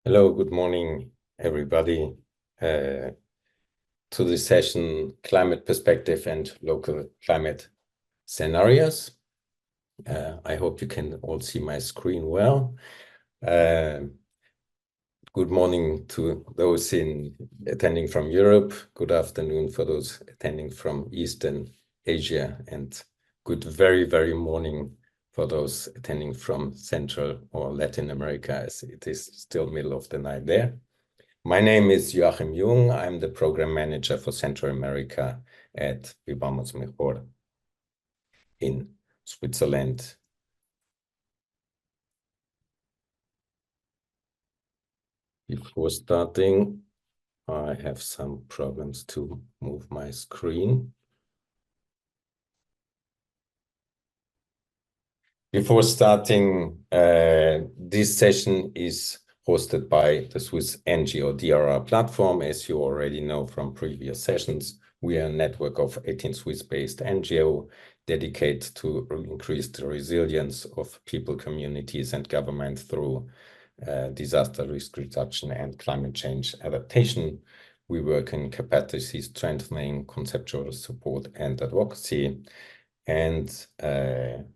Hello, good morning, everybody, to the session Climate Perspective and Local Climate Scenarios. I hope you can all see my screen well. Good morning to those attending from Europe. Good afternoon for those attending from Eastern Asia, and good very morning for those attending from Central or Latin America, as it is still middle of the night there. My name is Joachim Jung. I'm the program manager for Central America at Vivamos Mejor in Switzerland. Before starting, I have some problems to move my screen. Before starting, this session is hosted by the Swiss NGO DRR platform. As you already know from previous sessions, we are a network of 18 Swiss-based NGO dedicated to increase the resilience of people, communities, and government through disaster risk reduction and climate change adaptation. We work in capacity strengthening, conceptual support, and advocacy. And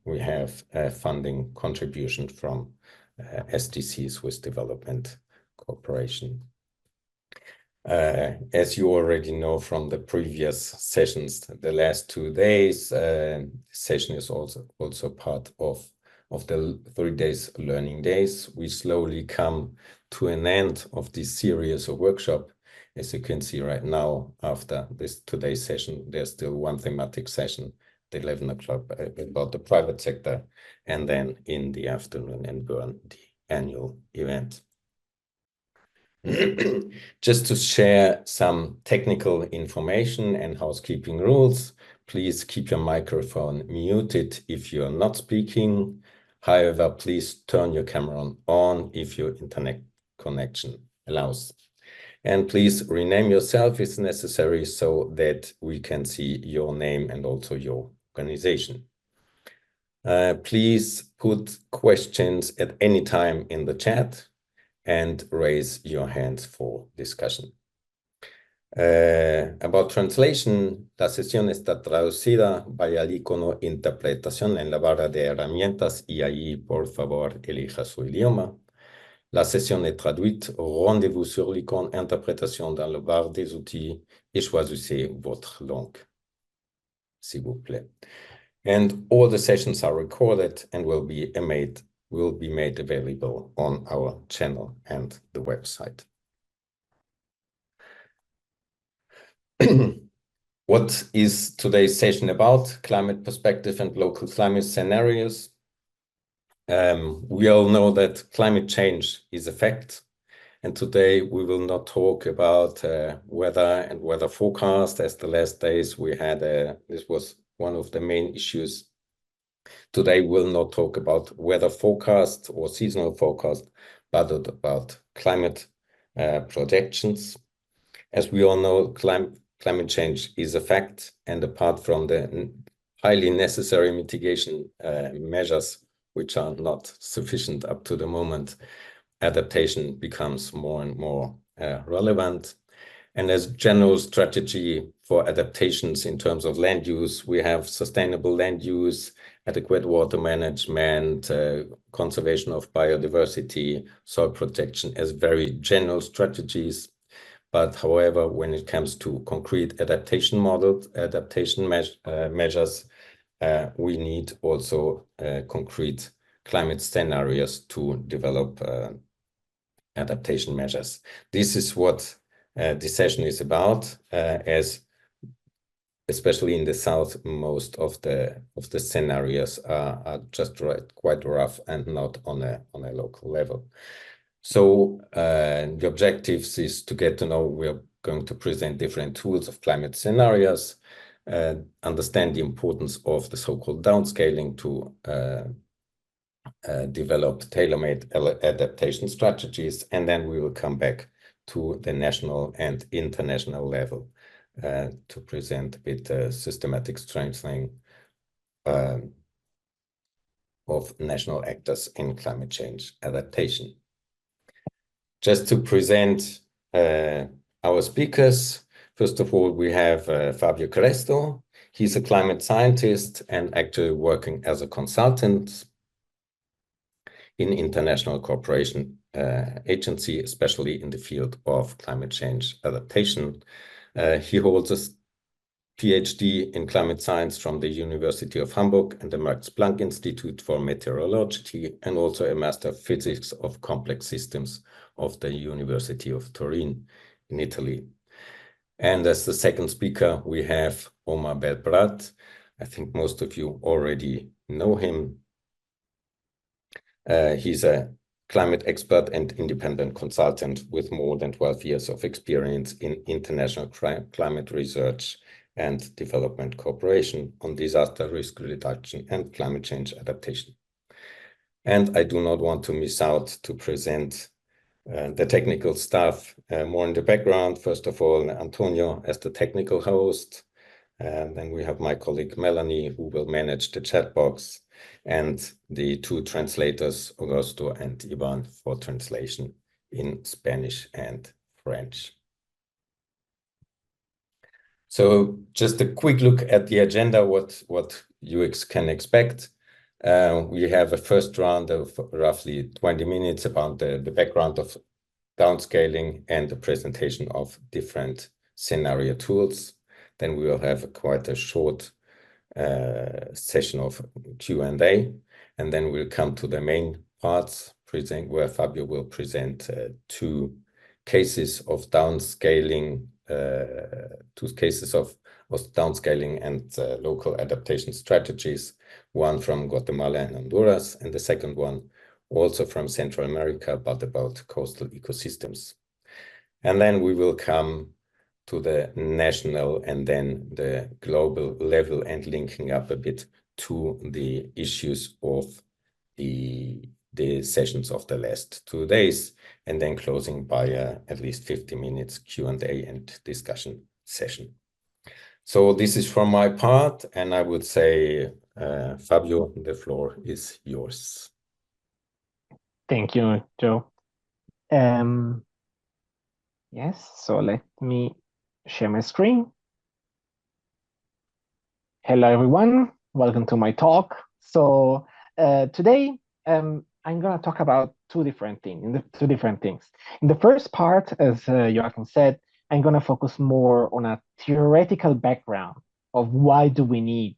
we have a funding contribution from SDC, Swiss Development Corporation. As you already know from the previous sessions, the last 2 days, session is also part of the 3 days learning days. We slowly come to an end of this series of workshop. As you can see right now, after this today's session, there's still one thematic session, the 11 o'clock, about the private sector, and then in the afternoon in Bern, the annual event. Just to share some technical information and housekeeping rules, please keep your microphone muted if you're not speaking. However, please turn your camera on if your internet connection allows. And please rename yourself if necessary so that we can see your name and also your organization. Please put questions at any time in the chat and raise your hands for discussion. About translation, la sesión está traducida. Vaya al icono interpretación en la barra de herramientas y ahí, por favor, elija su idioma. La session est traduite. Rendez-vous sur l'icône interprétation dans la barre des outils et choisissez votre langue, s'il vous plaît. And all the sessions are recorded and will be made available on our channel and the website. What is today's session about? Climate perspective and local climate scenarios. We all know that climate change is a fact. And today we will not talk about weather and weather forecast. As the last days we had, this was one of the main issues. Today we'll not talk about weather forecast or seasonal forecast, but about climate projections. As we all know, climate change is a fact, and apart from the highly necessary mitigation measures, which are not sufficient up to the moment, adaptation becomes more and more relevant. And as general strategy for adaptations in terms of land use, we have sustainable land use, adequate water management, conservation of biodiversity, soil protection as very general strategies. But however, when it comes to concrete adaptation models, measures, we need also concrete climate scenarios to develop adaptation measures. This is what this session is about, as especially in the south, most of the scenarios are just quite rough and not on a local level. So the objectives is to get to know, we're going to present different tools of climate scenarios, understand the importance of the so-called downscaling to develop tailor-made adaptation strategies, and then we will come back to the national and international level to present a bit systematic strengthening of national actors in climate change adaptation. Just to present our speakers, first of all, we have Fabio Cresto. He's a climate scientist and actually working as a consultant in international cooperation agency, especially in the field of climate change adaptation. He holds a PhD in climate science from the University of Hamburg and the Max Planck Institute for Meteorology, and also a Master of Physics of Complex Systems of the University of Turin in Italy. And as the second speaker, we have Omar Belbrat. I think most of you already know him. He's a climate expert and independent consultant with more than 12 years of experience in international climate research and development cooperation on disaster risk reduction and climate change adaptation. And I do not want to miss out to present the technical stuff more in the background. First of all, Antonio as the technical host. And then we have my colleague Melanie, who will manage the chat box, and the two translators, Augusto and Ivan, for translation in Spanish and French. So just a quick look at the agenda, what you can expect. We have a first round of roughly 20 minutes about the background of downscaling and the presentation of different scenario tools. Then we will have quite a short session of Q&A, and then we'll come to the main parts, where Fabio will present two cases of downscaling, and local adaptation strategies, one from Guatemala and Honduras, and the second one also from Central America, but about coastal ecosystems. And then we will come to the national and then the global level, and linking up a bit to the issues of the sessions of the last 2 days, and then closing by at least 50 minutes Q&A and discussion session. So this is from my part, and I would say, Fabio, the floor is yours. Thank you, Joe. Yes, so let me share my screen. Hello, everyone. Welcome to my talk. So today, I'm going to talk about two different things. In the first part, as Joachim said, I'm going to focus more on a theoretical background of why do we need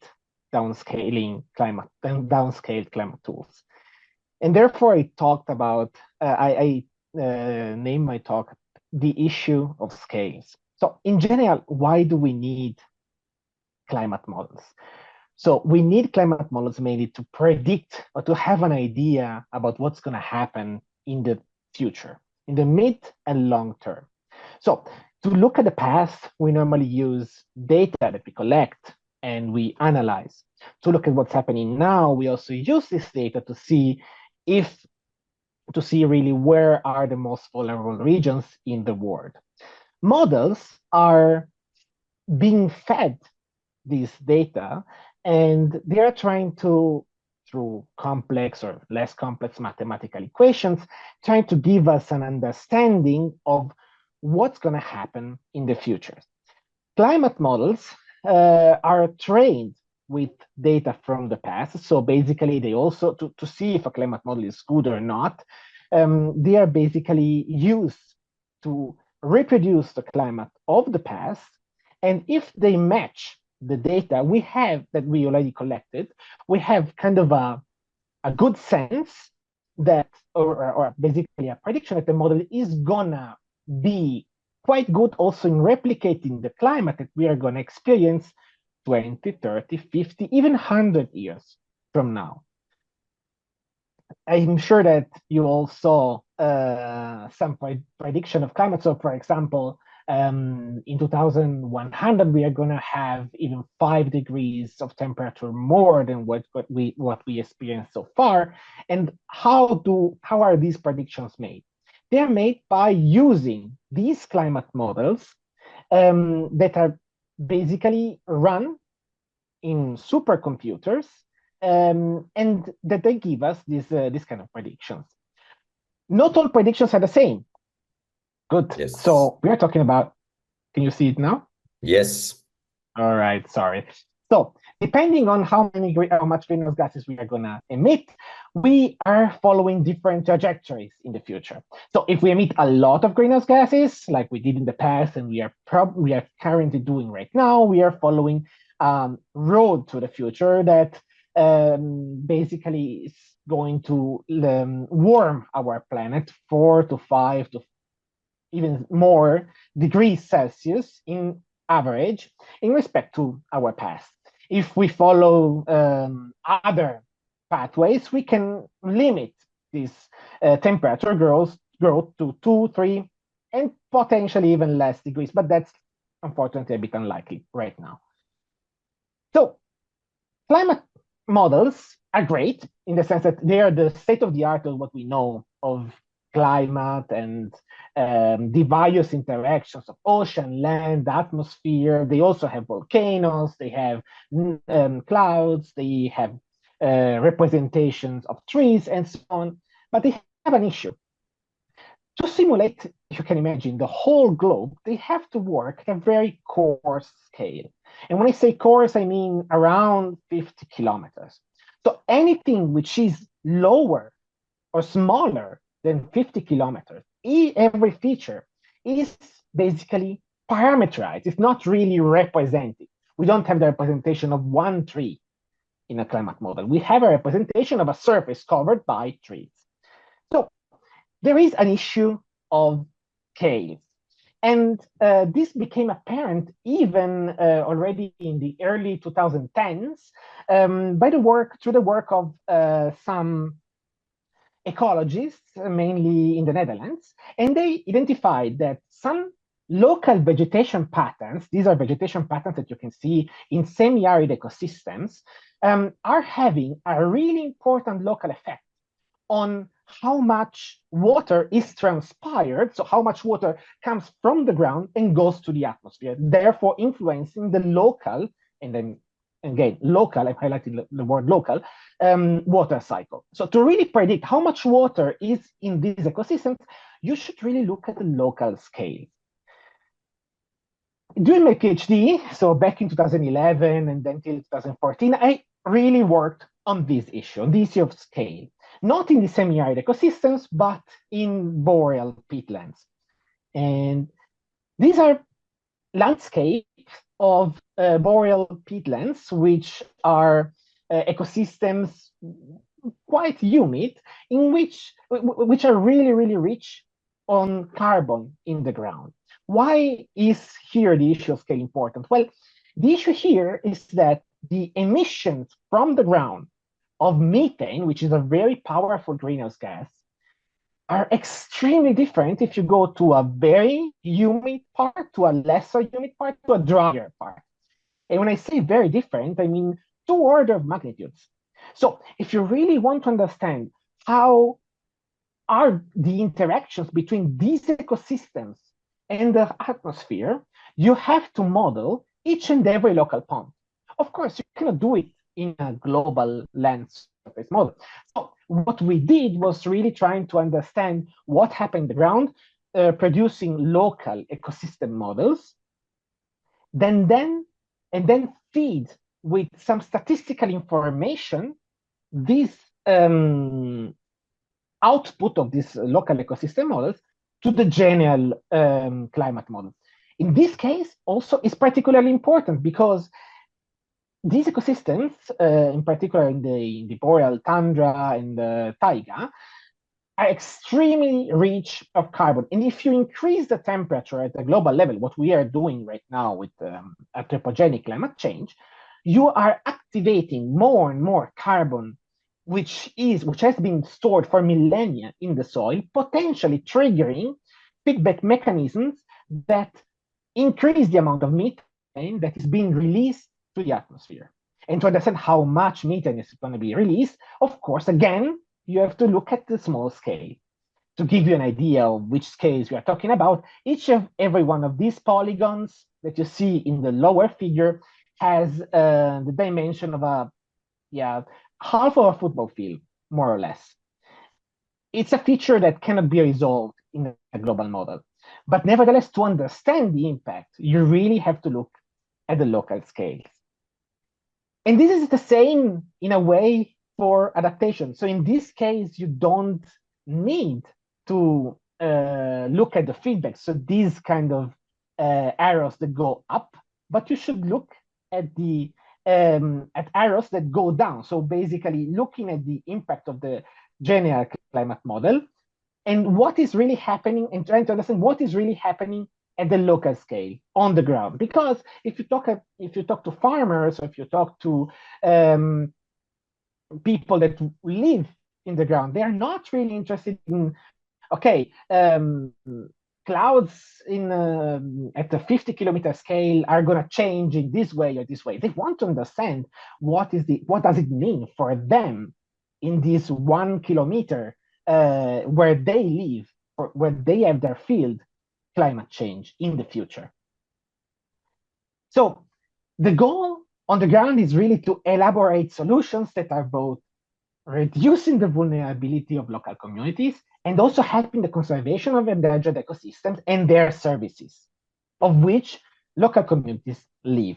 downscaled climate tools. And therefore, I talked about, I named my talk the issue of scales. So in general, why do we need climate models? So we need climate models mainly to predict or to have an idea about what's going to happen in the future, in the mid and long term. So to look at the past, we normally use data that we collect and we analyze. To look at what's happening now, we also use this data to see really where are the most vulnerable regions in the world. Models are being fed this data, and they are trying to, through complex or less complex mathematical equations, trying to give us an understanding of what's going to happen in the future. Climate models are trained with data from the past. So basically, they also, to see if a climate model is good or not, they are basically used to reproduce the climate of the past. And if they match the data we have that we already collected, we have kind of a good sense that, or basically a prediction that the model is gonna be quite good also in replicating the climate that we are gonna experience 20, 30, 50, even 100 years from now. I'm sure that you all saw some prediction of climate. So for example, in 2100, we are going to have even 5 degrees of temperature more than what we experienced so far. And how are these predictions made? They are made by using these climate models that are basically run in supercomputers, and that they give us this kind of predictions. Not all predictions are the same. Good. Yes. So we are talking about, can you see it now? Yes. All right, sorry. So depending on how much greenhouse gases we are gonna emit, we are following different trajectories in the future. So if we emit a lot of greenhouse gases, like we did in the past, and we are currently doing right now, we are following road to the future that basically is going to warm our planet 4 to 5 to even more degrees Celsius in average in respect to our past. If we follow other pathways, we can limit this temperature growth to 2, 3, and potentially even less degrees, but that's unfortunately a bit unlikely right now. So climate models are great in the sense that they are the state of the art of what we know of climate and the various interactions of ocean, land, atmosphere. They also have volcanoes, they have clouds, they have representations of trees and so on. But they have an issue. To simulate, if you can imagine, the whole globe, they have to work at a very coarse scale. And when I say coarse, I mean around 50 kilometers. So anything which is lower or smaller than 50 kilometers, every feature is basically parameterized. It's not really represented. We don't have the representation of one tree in a climate model. We have a representation of a surface covered by trees. So there is an issue of scale. And this became apparent even already in the early 2010s through the work of some ecologists, mainly in the Netherlands, and they identified that some local vegetation patterns, these are vegetation patterns that you can see in semi-arid ecosystems, are having a really important local effect on how much water is transpired, so how much water comes from the ground and goes to the atmosphere, therefore influencing the local, and then again, local, I've highlighted the word local, water cycle. So to really predict how much water is in these ecosystems, you should really look at the local scale. During my PhD, so back in 2011 and then till 2014, I really worked on this issue, on the issue of scale, not in the semi-arid ecosystems, but in boreal peatlands. And these are landscapes of boreal peatlands, which are ecosystems quite humid, in which are really, really rich on carbon in the ground. Why is here the issue of scale important? Well, the issue here is that the emissions from the ground of methane, which is a very powerful greenhouse gas, are extremely different if you go to a very humid part, to a lesser humid part, to a drier part. And when I say very different, I mean 2 orders of magnitudes. So if you really want to understand how are the interactions between these ecosystems and the atmosphere, you have to model each and every local pond. Of course, you cannot do it in a global land surface model. So what we did was really trying to understand what happened on the ground, producing local ecosystem models, and then feed with some statistical information this output of these local ecosystem models to the general climate models. In this case, also is particularly important because these ecosystems, in particular in the boreal tundra and the taiga, are extremely rich of carbon. And if you increase the temperature at the global level, what we are doing right now with anthropogenic climate change, you are activating more and more carbon, which has been stored for millennia in the soil, potentially triggering feedback mechanisms that increase the amount of methane that is being released to the atmosphere. And to understand how much methane is going to be released, of course, again, you have to look at the small scale. To give you an idea of which scales we are talking about, every one of these polygons that you see in the lower figure has the dimension of half of a football field, more or less. It's a feature that cannot be resolved in a global model. But nevertheless, to understand the impact, you really have to look at the local scales. And this is the same in a way for adaptation. So in this case, you don't need to look at the feedback. So these kind of arrows that go up, but you should look at the at arrows that go down. So basically looking at the impact of the general climate model and what is really happening and trying to understand what is really happening at the local scale on the ground. Because if you talk to farmers, or if you talk to people that live in the ground, they are not really interested in, okay, clouds in at the 50-kilometer scale are going to change in this way or this way. They want to understand what does it mean for them in this 1 kilometer where they live, or where they have their field, climate change in the future. So the goal on the ground is really to elaborate solutions that are both reducing the vulnerability of local communities and also helping the conservation of endangered ecosystems and their services, of which local communities live.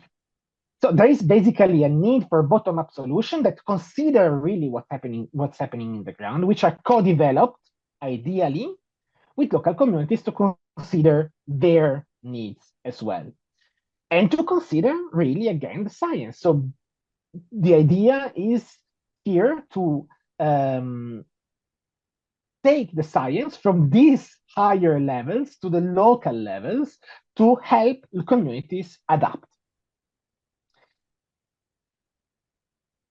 So there is basically a need for bottom-up solutions that consider really what's happening in the ground, which are co-developed, ideally, with local communities to consider their needs as well. And to consider, really, again, the science. So the idea is here to take the science from these higher levels to the local levels to help communities adapt.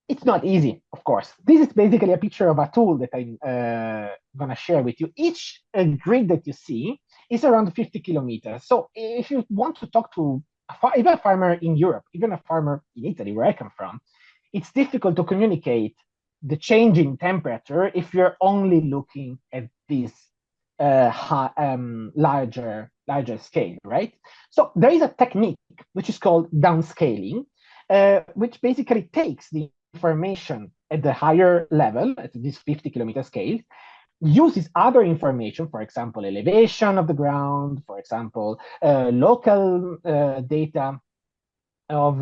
It's not easy, of course. This is basically a picture of a tool that I'm going to share with you. Each grid that you see is around 50 kilometers. So if you want to talk to even a farmer in Europe, even a farmer in Italy, where I come from, it's difficult to communicate the change in temperature if you're only looking at this larger scale, right? So there is a technique which is called downscaling, which basically takes the information at the higher level, at this 50-kilometer scale, uses other information, for example, elevation of the ground, for example, local data of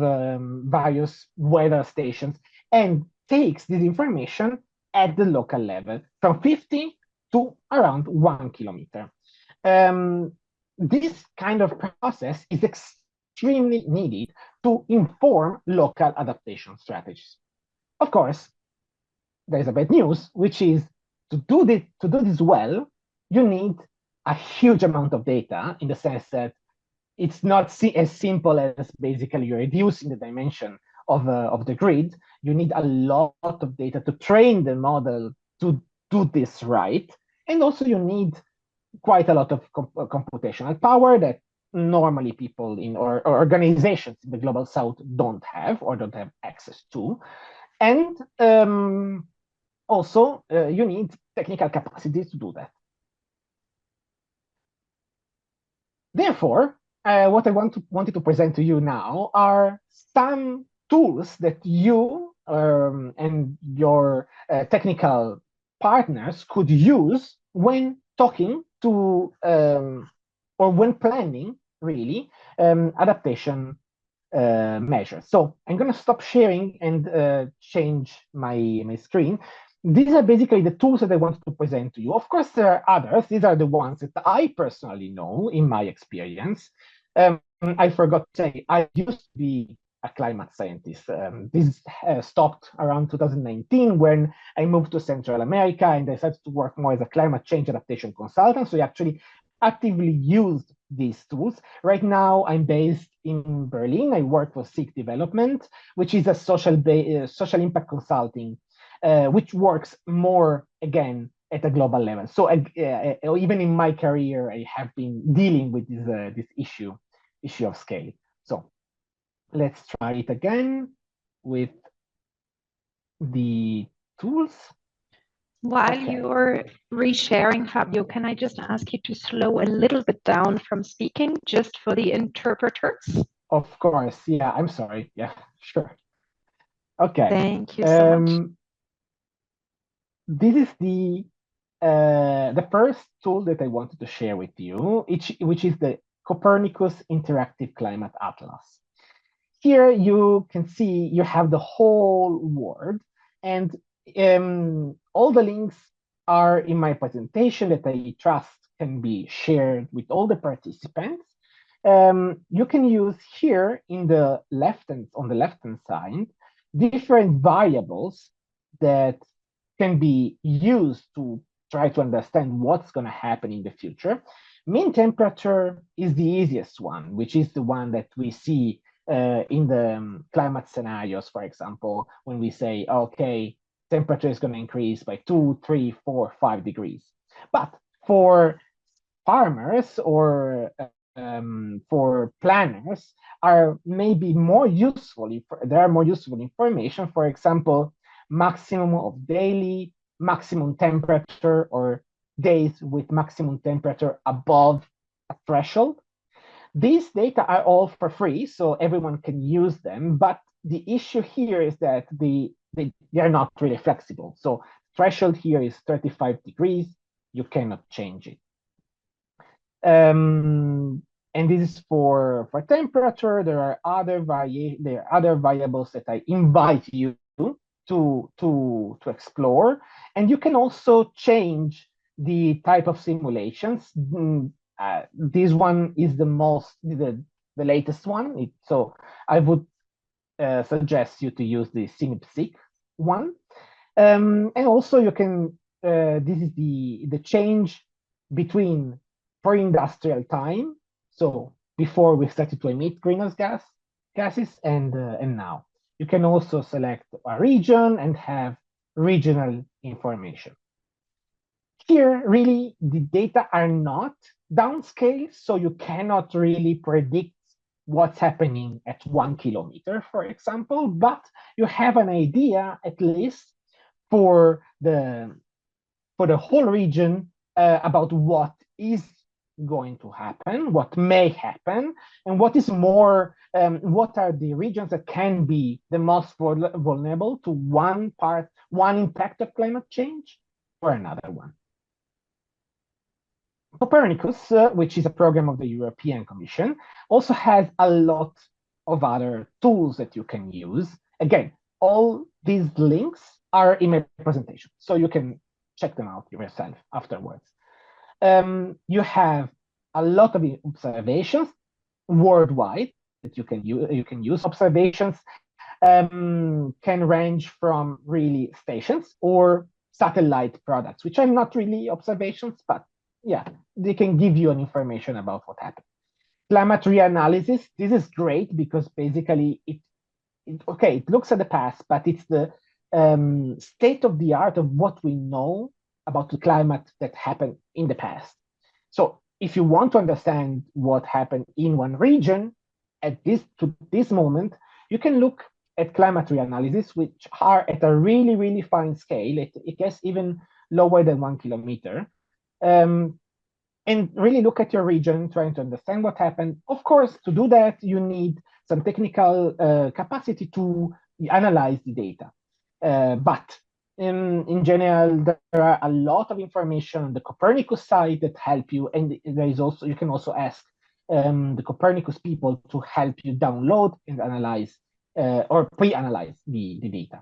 various weather stations, and takes this information at the local level from 50 to around 1 kilometer. This kind of process is extremely needed to inform local adaptation strategies. Of course, there is a bad news, which is to do this well, you need a huge amount of data, in the sense that it's not as simple as basically you're reducing the dimension of the grid. You need a lot of data to train the model to do this right. And also you need quite a lot of computational power that normally people in or organizations in the global south don't have or don't have access to. And also you need technical capacities to do that. Therefore, what I wanted to present to you now are some tools that you and your technical partners could use when talking to or when planning, really, adaptation measures. So I'm going to stop sharing and change my screen. These are basically the tools that I wanted to present to you. Of course, there are others. These are the ones that I personally know in my experience. I forgot to say, I used to be a climate scientist. This stopped around 2019 when I moved to Central America and I decided to work more as a climate change adaptation consultant. So I actually actively used these tools. Right now, I'm based in Berlin. I work for Seek Development, which is a social impact consulting, which works more, again, at a global level. So even in my career, I have been dealing with this issue of scale. So let's try it again with the tools. While you're resharing, Fabio, can I just ask you to slow a little bit down from speaking, just for the interpreters? Of course, yeah, I'm sorry. Yeah, sure. Okay. Thank you so much. This is the the first tool that I wanted to share with you, which is the Copernicus Interactive Climate Atlas. Here you can see you have the whole world, and all the links are in my presentation that I trust can be shared with all the participants. You can use here in the on the left-hand side, different variables that can be used to try to understand what's going to happen in the future. Mean temperature is the easiest one, which is the one that we see in the climate scenarios, for example, when we say, okay, temperature is going to increase by 2, 3, 4, 5 degrees. But for farmers or for planners are maybe more useful. There are more useful information. For example, maximum of daily maximum temperature or days with maximum temperature above a threshold. These data are all for free, so everyone can use them. But the issue here is that they are not really flexible. So threshold here is 35 degrees. You cannot change it. And this is for temperature. There are other variables that I invite you to explore, and you can also change the type of simulations. This one is the latest one. So I would suggest you to use the SimSig one, and also you can. This is the change between pre-industrial time, so before we started to emit greenhouse gases, and now. You can also select a region and have regional information. Here, really, the data are not downscale, so you cannot really predict what's happening at 1 kilometer, for example, but you have an idea, at least, for the whole region about what is going to happen, what may happen, and what is more, what are the regions that can be the most vulnerable to one impact of climate change or another one. Copernicus, which is a program of the European Commission, also has a lot of other tools that you can use. Again, all these links are in my presentation, so you can check them out yourself afterwards. You have a lot of observations worldwide that you can use. Observations can range from really stations or satellite products, which are not really observations, but yeah, they can give you an information about what happened. Climate reanalysis, this is great because basically it looks at the past, but it's the state of the art of what we know about the climate that happened in the past. So if you want to understand what happened in one region at this moment, you can look at climate reanalysis, which are at a really, really fine scale. It gets even lower than 1 kilometer. And really look at your region, trying to understand what happened. Of course, to do that, you need some technical capacity to analyze the data. But in general, there are a lot of information on the Copernicus side that help you, and there is also, you can also ask the Copernicus people to help you download and analyze or pre-analyze the data.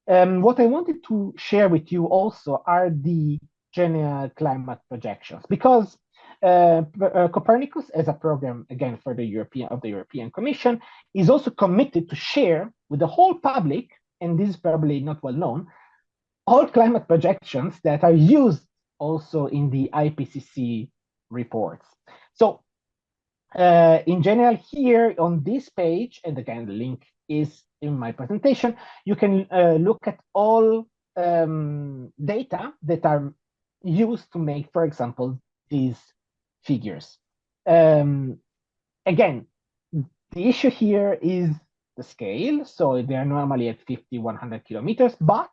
What I wanted to share with you also are the general climate projections, because Copernicus, as a program again for the European Commission, is also committed to share with the whole public, and this is probably not well known, all climate projections that are used also in the IPCC reports. So in general, here on this page, and again the link is in my presentation, you can look at all data that are used to make, for example, these figures. Again, the issue here is the scale. So they are normally at 50, 100 kilometers, but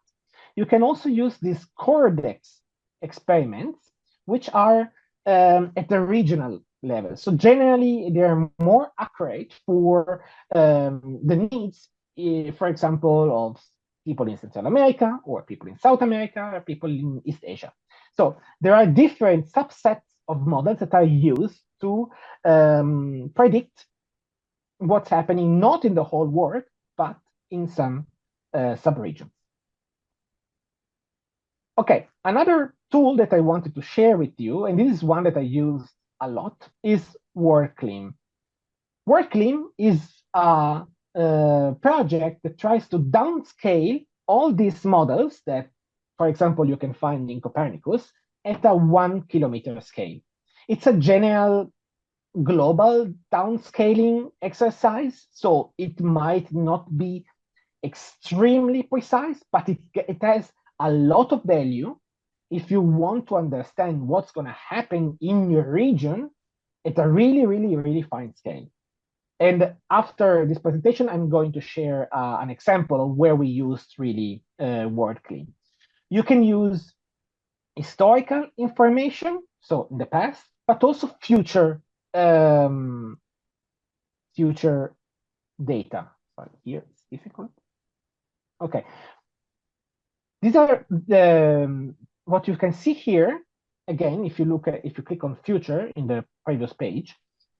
you can also use these Cordex experiments, which are at the regional level. So generally, they are more accurate for the needs, for example, of people in Central America, or people in South America, or people in East Asia. So there are different subsets of models that are used to predict what's happening not in the whole world, but in some subregions. Okay, another tool that I wanted to share with you, and this is one that I use a lot, is WorldClim. WorldClim is a project that tries to downscale all these models that, for example, you can find in Copernicus at a 1 kilometer scale. It's a general global downscaling exercise, so it might not be extremely precise, but it has a lot of value if you want to understand what's going to happen in your region at a really, really, really fine scale. And after this presentation, I'm going to share an example of where we used really WorldClim. You can use historical information, so in the past, but also future future data. Sorry, here it's difficult. Okay, these are what you can see here. Again, if you click on future in the previous page,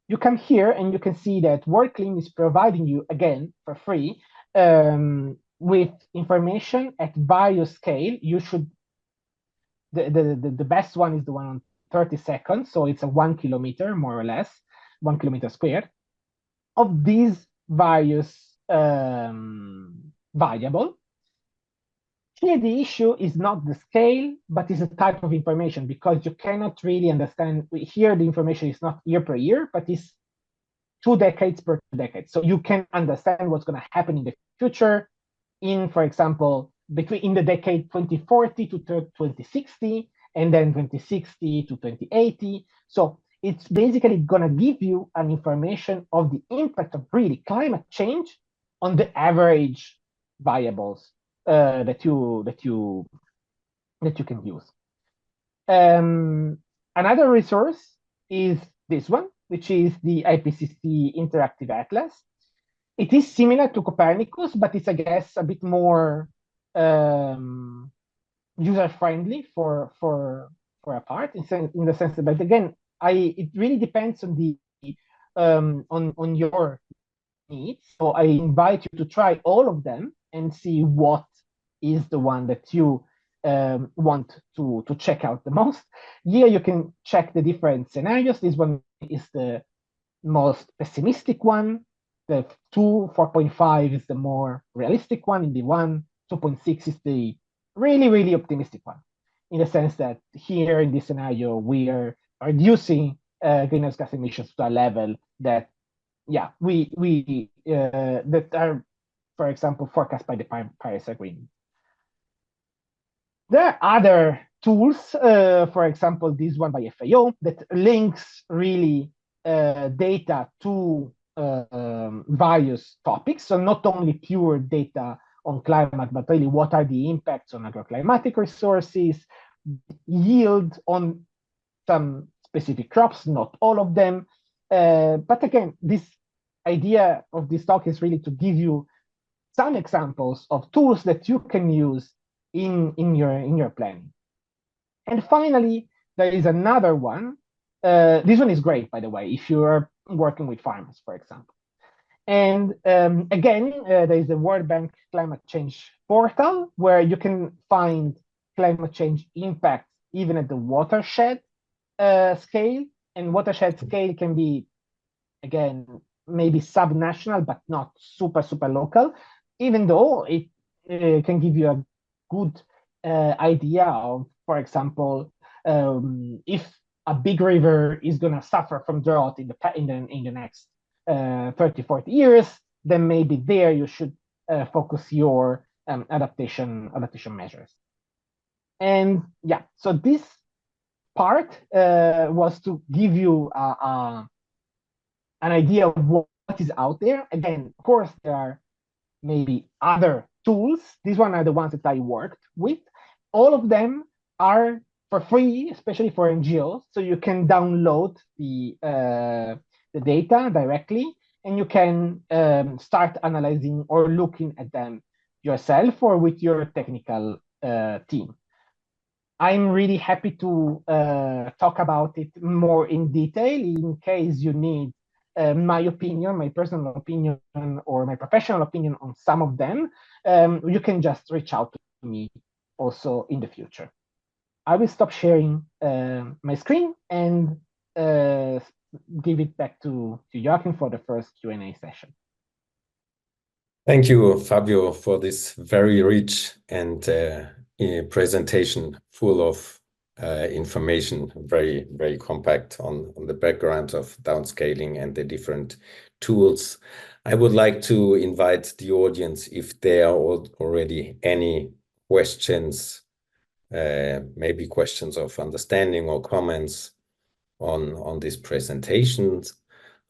you come here and you can see that WorldClim is providing you again for free with information at various scale. You should the best one is the one on 30 seconds, so it's a 1 kilometer more or less, 1 kilometer squared of these various variable. Here, the issue is not the scale, but is a type of information, because you cannot really understand. Here, the information is not year per year, but is 2 decades per 2 decades. So you can understand what's going to happen in the future in, for example, in the decade 2040 to 2060, and then 2060 to 2080. So it's basically going to give you an information of the impact of really climate change on the average variables that you can use. Another resource is this one, which is the IPCC Interactive Atlas. It is similar to Copernicus, but it's, I guess, a bit more user-friendly for a part, in the sense that, but again, it really depends on the on your needs. So I invite you to try all of them and see what is the one that you want to check out the most. Here you can check the different scenarios. This one is the most pessimistic one. The 4.5 is the more realistic one. In the 2.6 is the really, really optimistic one, in the sense that here in this scenario, we are reducing greenhouse gas emissions to a level that, yeah, that are, for example, forecast by the Paris Agreement. There are other tools, for example, this one by FAO that links really data to various topics. So not only pure data on climate, but really what are the impacts on agroclimatic resources, yield on some specific crops, not all of them. But again, this idea of this talk is really to give you some examples of tools that you can use in your planning. And finally, there is another one. This one is great, by the way, if you are working with farmers, for example. And again, there is the World Bank Climate Change portal, where you can find climate change impacts even at the watershed scale. And watershed scale can be, again, maybe subnational, but not super, super local, even though it can give you a good idea of, for example, if a big river is going to suffer from drought in the next 30, 40 years, then maybe there you should focus your adaptation measures. And yeah, so this part was to give you an idea of what is out there. Again, of course, there are maybe other tools. These one are the ones that I worked with. All of them are for free, especially for NGOs. So you can download the data directly, and you can start analyzing or looking at them yourself or with your technical team. I'm really happy to talk about it more in detail in case you need my opinion, my personal opinion, or my professional opinion on some of them. You can just reach out to me also in the future. I will stop sharing my screen and give it back to Joachim for the first Q&A session. Thank you, Fabio, for this very rich and presentation full of information, very, very compact on the background of downscaling and the different tools. I would like to invite the audience if there are already any questions, maybe questions of understanding or comments on these presentations.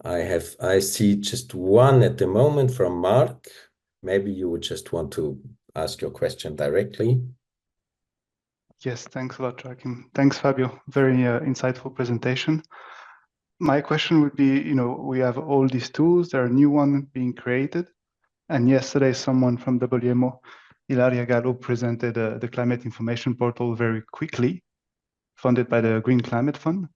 I see just one at the moment from Mark. Maybe you would just want to ask your question directly. Yes, thanks a lot, Joachim. Thanks, Fabio. Very insightful presentation. My question would be, we have all these tools, there are new ones being created. And yesterday, someone from WMO, Ilaria Gallo, presented the Climate Information Portal very quickly, funded by the Green Climate Fund,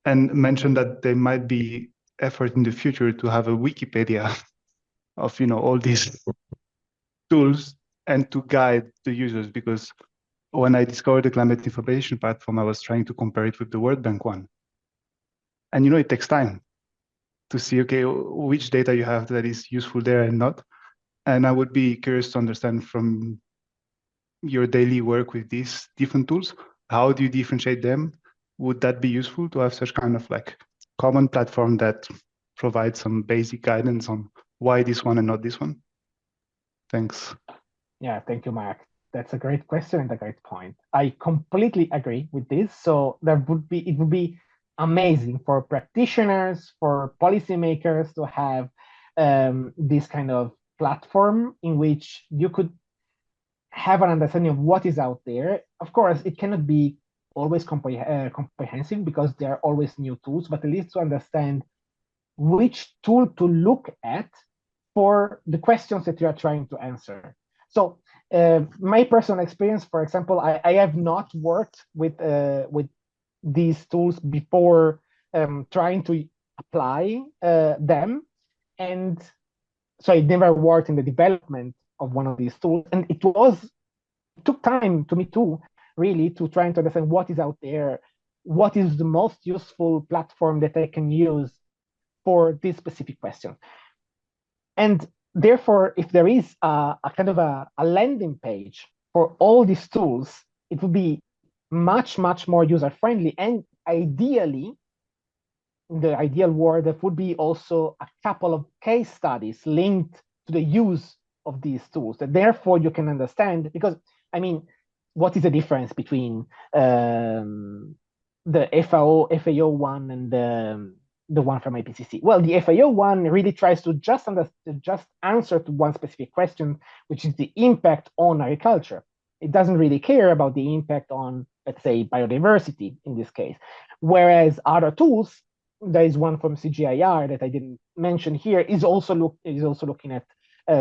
and mentioned that there might be effort in the future to have a Wikipedia of all these tools and to guide the users, because when I discovered the Climate Information Platform, I was trying to compare it with the World Bank one. And it takes time to see, okay, which data you have that is useful there and not. And I would be curious to understand from your daily work with these different tools, how do you differentiate them? Would that be useful to have such kind of common platform that provides some basic guidance on why this one and not this one? Thanks. Yeah, thank you, Mark. That's a great question and a great point. I completely agree with this. So it would be amazing for practitioners, for policymakers to have this kind of platform in which you could have an understanding of what is out there. Of course, it cannot be always comprehensive because there are always new tools, but at least to understand which tool to look at for the questions that you are trying to answer. So my personal experience, for example, I have not worked with these tools before trying to apply them. And so I never worked in the development of one of these tools. And it took time to me too, really, to try to understand what is out there, what is the most useful platform that I can use for this specific question. And therefore, if there is a kind of a landing page for all these tools, it would be much, much more user-friendly. And ideally, in the ideal world, there would be also a couple of case studies linked to the use of these tools. That therefore you can understand, because, I mean, what is the difference between the FAO one and the one from IPCC? Well, the FAO one really tries to just answer to one specific question, which is the impact on agriculture. It doesn't really care about the impact on, let's say, biodiversity in this case. Whereas other tools, there is one from CGIAR that I didn't mention here, is also looking at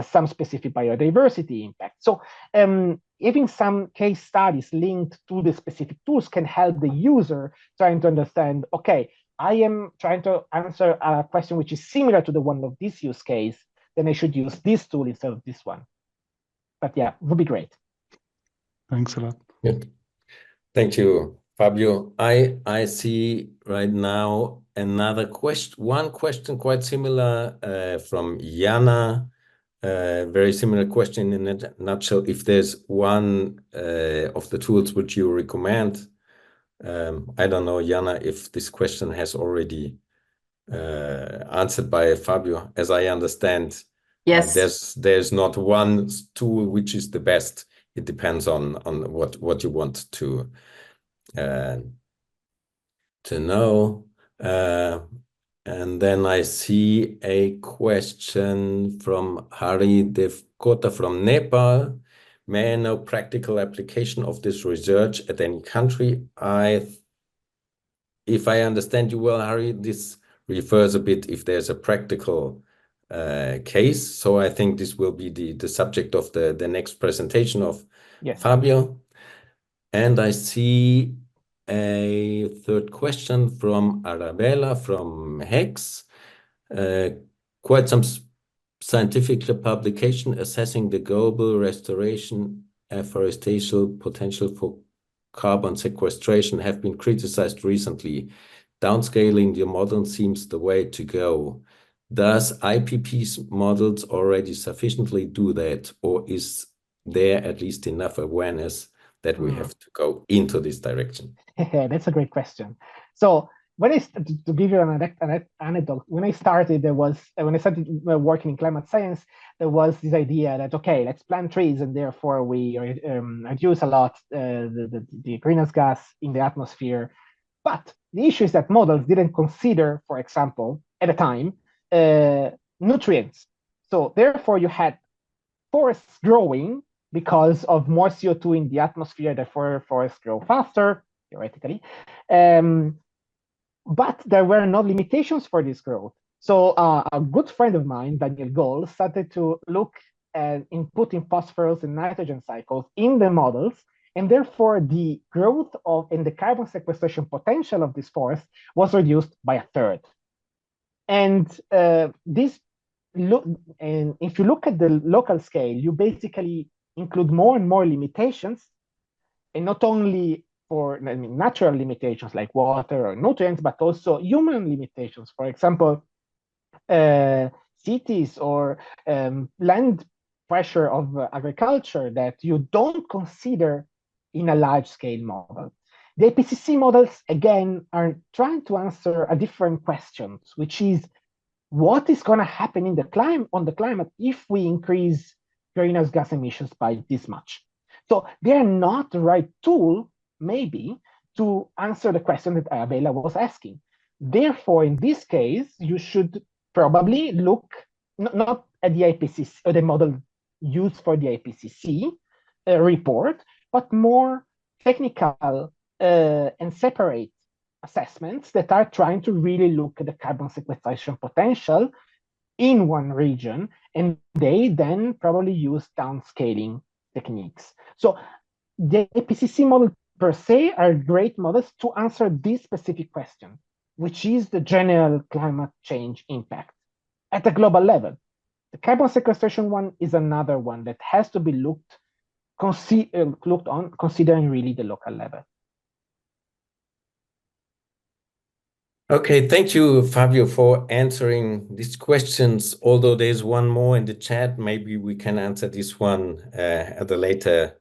some specific biodiversity impact. So having some case studies linked to the specific tools can help the user trying to understand, okay, I am trying to answer a question which is similar to the one of this use case, then I should use this tool instead of this one. But yeah, it would be great. Thanks a lot. Yeah. Thank you, Fabio. I see right now one question quite similar from Jana. Very similar question in a nutshell. If there's one of the tools which you recommend, I don't know, Jana, if this question has already answered by Fabio. As I understand, yes, there's not one tool which is the best. It depends on what you want to know. And then I see a question from Hari Devkota from Nepal. May I know practical application of this research at any country? If I understand you well, Hari, this refers a bit if there's a practical case. So I think this will be the subject of the next presentation of Yes. Fabio. And I see a third question from Arabella from Hex. Quite some scientific publication assessing the global restoration afforestation potential for carbon sequestration have been criticized recently. Downscaling the model seems the way to go. Does IPP's models already sufficiently do that, or is there at least enough awareness that we have to go into this direction? That's a great question. So to give you an anecdote, when I started working in climate science, there was this idea that, okay, let's plant trees and therefore we reduce a lot the greenhouse gas in the atmosphere. But the issue is that models didn't consider, for example, at the time, nutrients. So therefore you had forests growing because of more CO2 in the atmosphere, therefore forests grow faster, theoretically. But there were no limitations for this growth. So a good friend of mine, Daniel Gold, started to look at inputting phosphorus and nitrogen cycles in the models, and therefore the growth and the carbon sequestration potential of this forest was reduced by a third. And if you look at the local scale, you basically include more and more limitations, and not only for natural limitations like water or nutrients, but also human limitations. For example, cities or land pressure of agriculture that you don't consider in a large scale model. The IPCC models, again, are trying to answer a different question, which is what is going to happen on the climate if we increase greenhouse gas emissions by this much? So they are not the right tool, maybe, to answer the question that Arabella was asking. Therefore, in this case, you should probably look not at the IPCC or the model used for the IPCC report, but more technical and separate assessments that are trying to really look at the carbon sequestration potential in one region, and they then probably use downscaling techniques. So the IPCC model per se are great models to answer this specific question, which is the general climate change impact at a global level. The carbon sequestration one is another one that has to be looked on, considering really the local level. Okay, thank you, Fabio, for answering these questions. Although there's one more in the chat, maybe we can answer this one at a later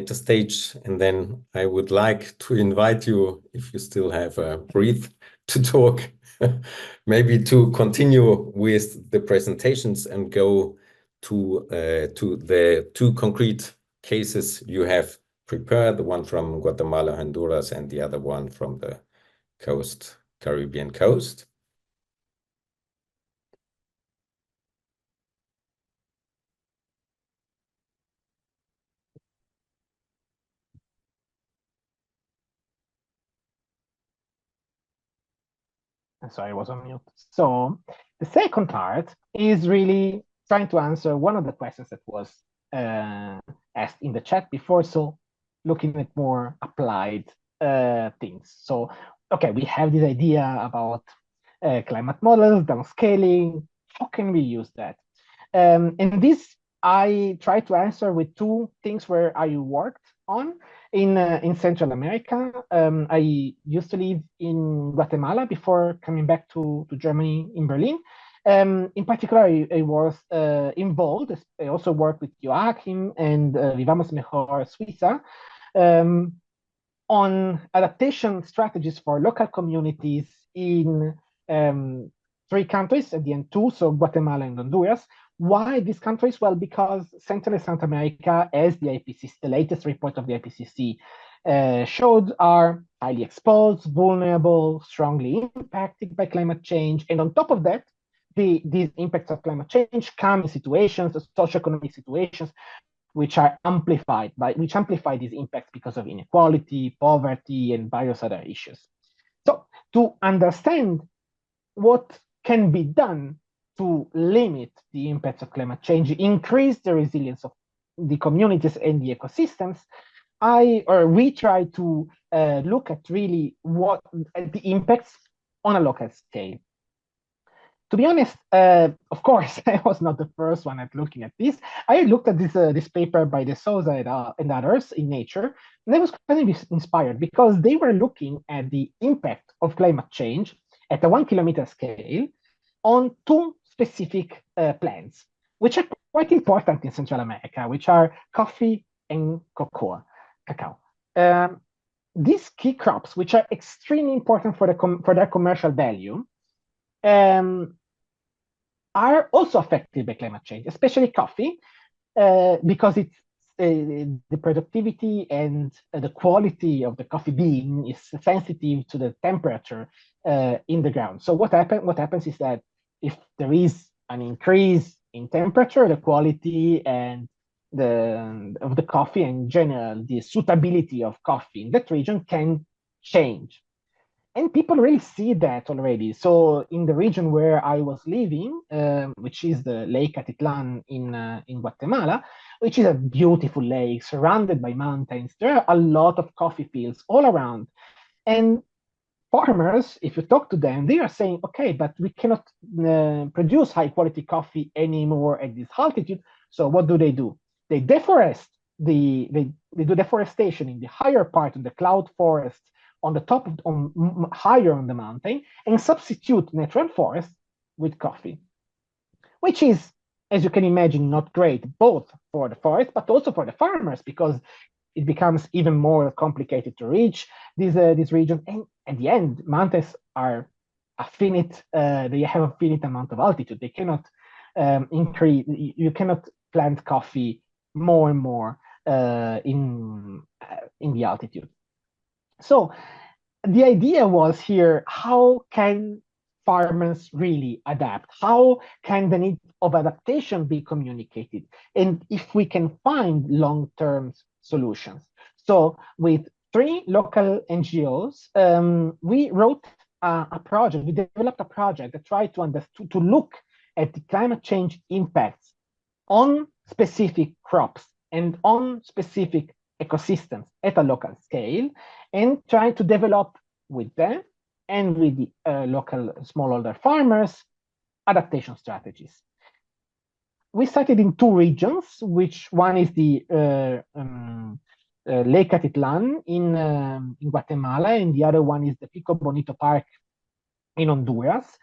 stage. And then I would like to invite you, if you still have a breath to talk, maybe to continue with the presentations and go to the two concrete cases you have prepared, the one from Guatemala, Honduras, and the other one from the Caribbean coast. Sorry, I was on mute. So the second part is really trying to answer one of the questions that was asked in the chat before. So looking at more applied things. So, okay, we have this idea about climate models, downscaling. How can we use that? And this I try to answer with two things where I worked on in Central America. I used to live in Guatemala before coming back to Germany in Berlin. In particular, I was involved. I also worked with Joachim and Vivamos Mejor Suiza on adaptation strategies for local communities in three countries, at the end two, so Guatemala and Honduras. Why these countries? Well, because Central and South America, as the latest report of the IPCC showed, are highly exposed, vulnerable, strongly impacted by climate change. And on top of that, these impacts of climate change come in situations, socioeconomic situations, which amplify these impacts because of inequality, poverty, and various other issues. So to understand what can be done to limit the impacts of climate change, increase the resilience of the communities and the ecosystems, we try to look at really what the impacts on a local scale. To be honest, of course, I was not the first one at looking at this. I looked at this paper by De Souza and others in Nature, and I was kind of inspired because they were looking at the impact of climate change at a 1 kilometer scale on two specific plants, which are quite important in Central America, which are coffee and cacao. These key crops, which are extremely important for their commercial value, are also affected by climate change, especially coffee, because it's the productivity and the quality of the coffee bean is sensitive to the temperature in the ground. So what happens is that if there is an increase in temperature, the quality and of the coffee in general, the suitability of coffee in that region can change. And people really see that already. So in the region where I was living, which is the Lake Atitlan in Guatemala, which is a beautiful lake surrounded by mountains, there are a lot of coffee fields all around. And farmers, if you talk to them, they are saying, okay, but we cannot produce high quality coffee anymore at this altitude. So what do? They deforest, they do deforestation in the higher part of the cloud forest on the top of, higher on the mountain, and substitute natural forest with coffee, which is, as you can imagine, not great both for the forest but also for the farmers, because it becomes even more complicated to reach this region. And at the end, mountains are they have a finite amount of altitude. They cannot increase. You cannot plant coffee more and more in the altitude. So the idea was here, how can farmers really adapt? How can the need of adaptation be communicated? And if we can find long-term solutions. So with 3 local NGOs, we wrote a project, we developed a project that tried to look at the climate change impacts on specific crops and on specific ecosystems at a local scale, and trying to develop with them and with the local smallholder farmers adaptation strategies. We started in 2 regions, which one is the Lake Atitlan in Guatemala, and the other one is the Pico Bonito Park in Honduras.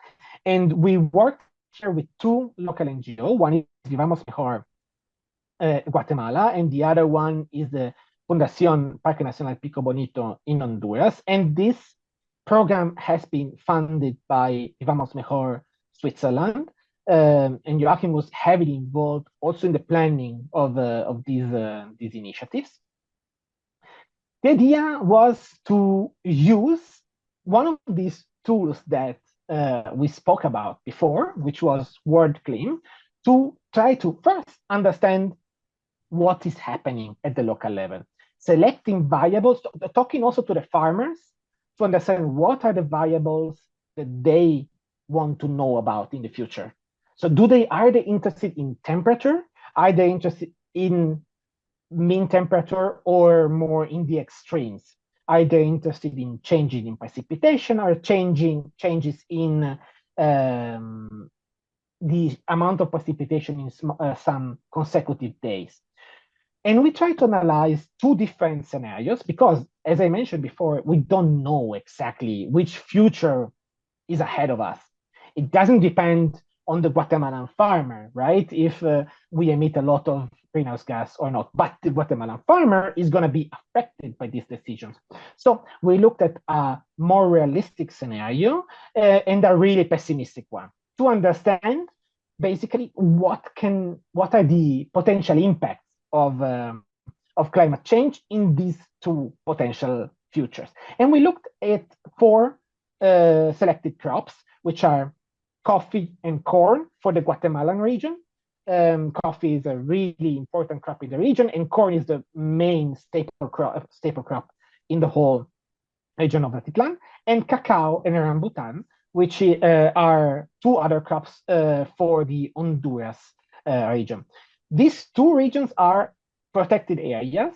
And we worked here with 2 local NGOs. One is Vivamos Mejor Guatemala, and the other one is the Fundación Parque Nacional Pico Bonito in Honduras. And this program has been funded by Vivamos Mejor Switzerland. And Joachim was heavily involved also in the planning of these initiatives. The idea was to use one of these tools that we spoke about before, which was WorldClim, to try to first understand what is happening at the local level, selecting variables, talking also to the farmers to understand what are the variables that they want to know about in the future. So are they interested in temperature? Are they interested in mean temperature or more in the extremes? Are they interested in changes in precipitation or changes in the amount of precipitation in some consecutive days? And we try to analyze 2 different scenarios because, as I mentioned before, we don't know exactly which future is ahead of us. It doesn't depend on the Guatemalan farmer, right? If we emit a lot of greenhouse gas or not, but the Guatemalan farmer is going to be affected by these decisions. So we looked at a more realistic scenario and a really pessimistic one to understand basically what are the potential impacts of climate change in these 2 potential futures. And we looked at 4 selected crops, which are coffee and corn for the Guatemalan region. Coffee is a really important crop in the region, and corn is the main staple crop in the whole region of Atitlan, and cacao and rambutan, which are 2 other crops for the Honduras region. These 2 regions are protected areas,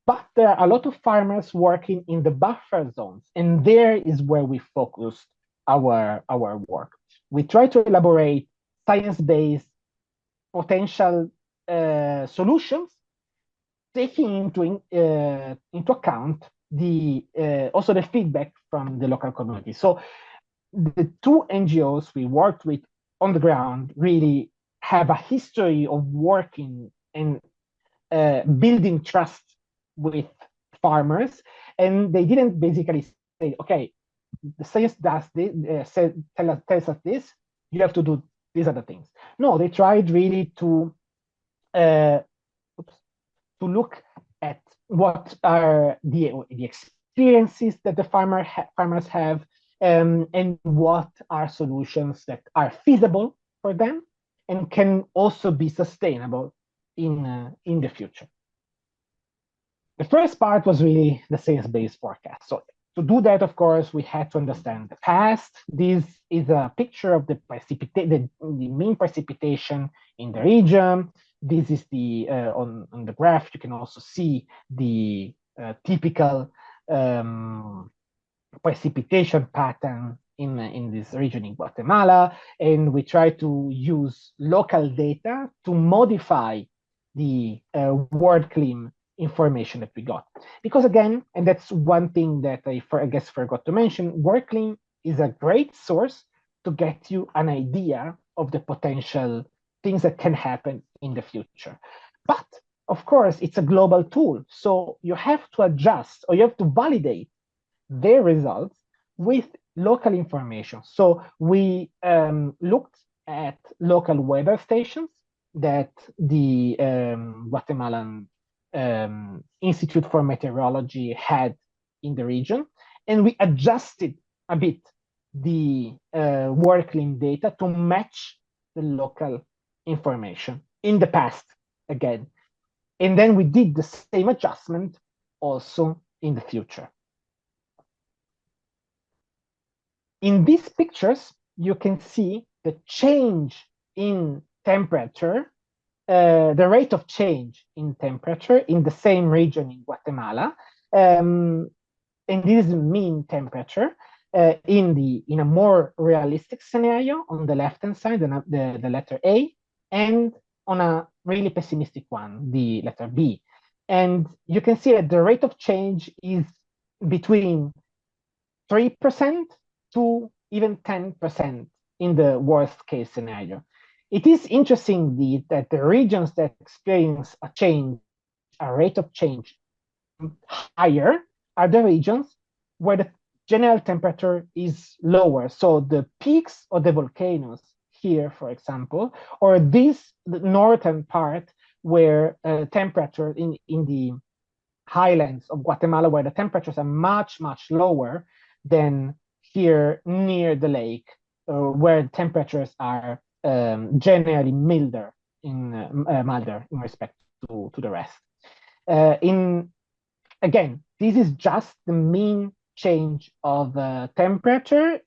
But there are a lot of farmers working in the buffer zones, and there is where we focused our work. We try to elaborate science-based potential solutions, taking into account the also the feedback from the local community. So the two NGOs we worked with on the ground really have a history of working and building trust with farmers, and they didn't basically say, okay, the science does this, tells us this, you have to do these other things. No, they tried really to look at what are the experiences that the farmers have, and what are solutions that are feasible for them and can also be sustainable in the future. The first part was really the science-based forecast. So to do that, of course, we had to understand the past. This is a picture of the mean precipitation in the region. This is the on the graph. You can also see the typical precipitation pattern in this region in Guatemala, and we try to use local data to modify the WorldClim information that we got. Because again, and that's one thing that I guess forgot to mention, WorldClim is a great source to get you an idea of the potential things that can happen in the future. But of course, it's a global tool, so you have to adjust or you have to validate their results with local information. So we looked at local weather stations that the Guatemalan Institute for Meteorology had in the region, and we adjusted a bit the WorldClim data to match the local information in the past again. And then we did the same adjustment also in the future. In these pictures, you can see the change in temperature, the rate of change in temperature in the same region in Guatemala. And this is mean temperature in a more realistic scenario on the left-hand side, the letter A, and on a really pessimistic one, the letter B. And you can see that the rate of change is between 3% to even 10% in the worst case scenario. It is interesting that the regions that experience a rate of change higher are the regions where the general temperature is lower. So the peaks of the volcanoes here, for example, or the northern part where temperature in the highlands of Guatemala, where the temperatures are much, much lower than here near the lake, where temperatures are generally milder in respect to the rest. Again, this is just the mean change of temperature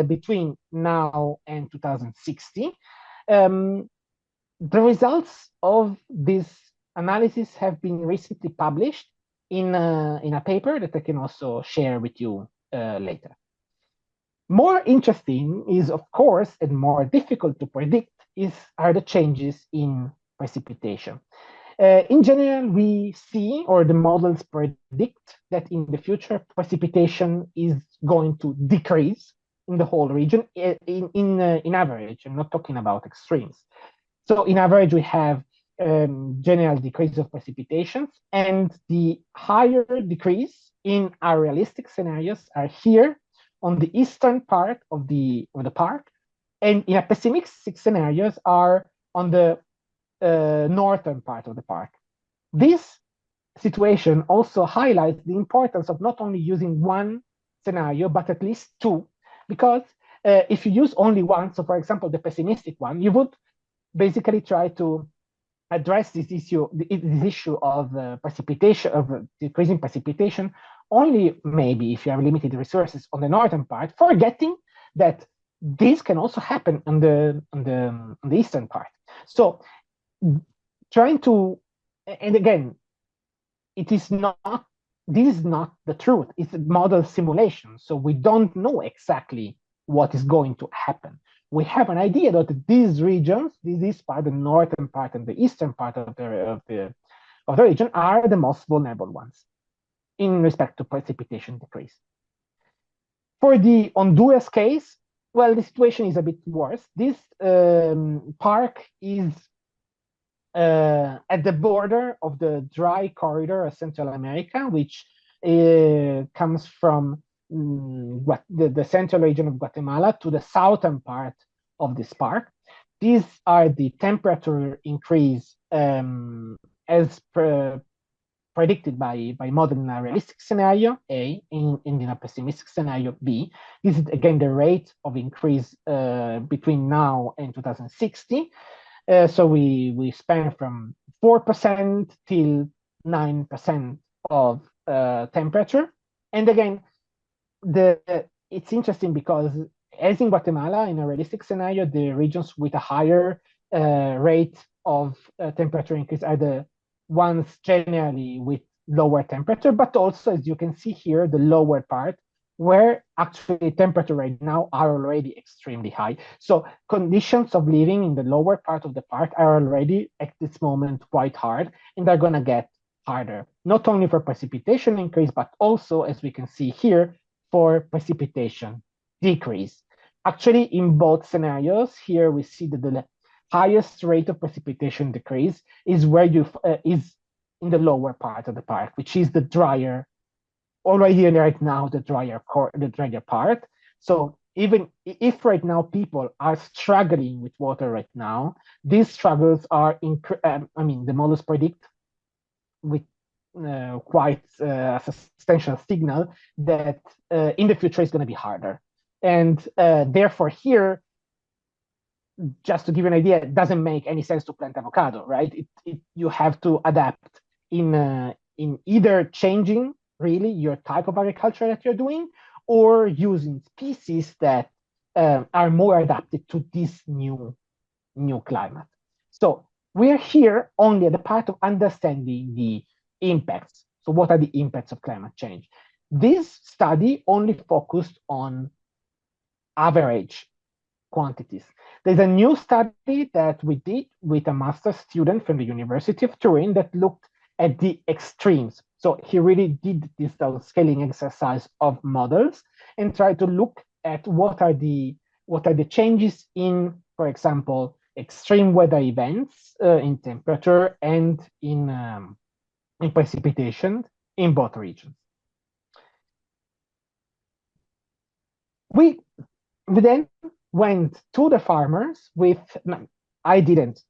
between now and 2060. The results of this analysis have been recently published in a paper that I can also share with you later. More interesting is, of course, and more difficult to predict are the changes in precipitation. In general, we see, or the models predict, that in the future, precipitation is going to decrease in the whole region in average. I'm not talking about extremes. So in average, we have general decrease of precipitations, and the higher decrease in our realistic scenarios are here on the eastern part of the park, and in a pessimistic scenarios are on the northern part of the park. This situation also highlights the importance of not only using one scenario, but at least two, because if you use only one, so for example, the pessimistic one, you would basically try to address this issue of precipitation, of decreasing precipitation, only maybe if you have limited resources on the northern part, forgetting that this can also happen on the eastern part. So trying to, and again, it is not, this is not the truth. It's a model simulation. So we don't know exactly what is going to happen. We have an idea that these regions, this part, the northern part and the eastern part of the region, are the most vulnerable ones in respect to precipitation decrease. For the Honduras case, well, the situation is a bit worse. This park is at the border of the dry corridor of Central America, which comes from the central region of Guatemala to the southern part of this park. These are the temperature increase as predicted by model in a realistic scenario A, in a pessimistic scenario B. This is again the rate of increase between now and 2060. So we span from 4% till 9% of temperature. And again, it's interesting because as in Guatemala, in a realistic scenario, the regions with a higher rate of temperature increase are the ones generally with lower temperature, but also, as you can see here, the lower part, where actually temperature right now are already extremely high. So conditions of living in the lower part of the park are already at this moment quite hard, and they're gonna get harder, not only for precipitation increase, but also, as we can see here, for precipitation decrease. Actually, in both scenarios, here we see that the highest rate of precipitation decrease is where is in the lower part of the park, which is the drier, already right now, the drier part. So even if right now people are struggling with water right now, these struggles are, the models predict with quite a substantial signal that in the future it's going to be harder. And therefore here, just to give you an idea, it doesn't make any sense to plant avocado, right? You have to adapt in either changing really your type of agriculture that you're doing, or using species that are more adapted to this new climate. So we're here only at the part of understanding the impacts. So what are the impacts of climate change? This study only focused on average quantities. There's a new study that we did with a master's student from the University of Turin that looked at the extremes. So he really did this scaling exercise of models and tried to look at what are the changes in, for example, extreme weather events in temperature and in precipitation in both regions. We then went to the farmers with, I didn't,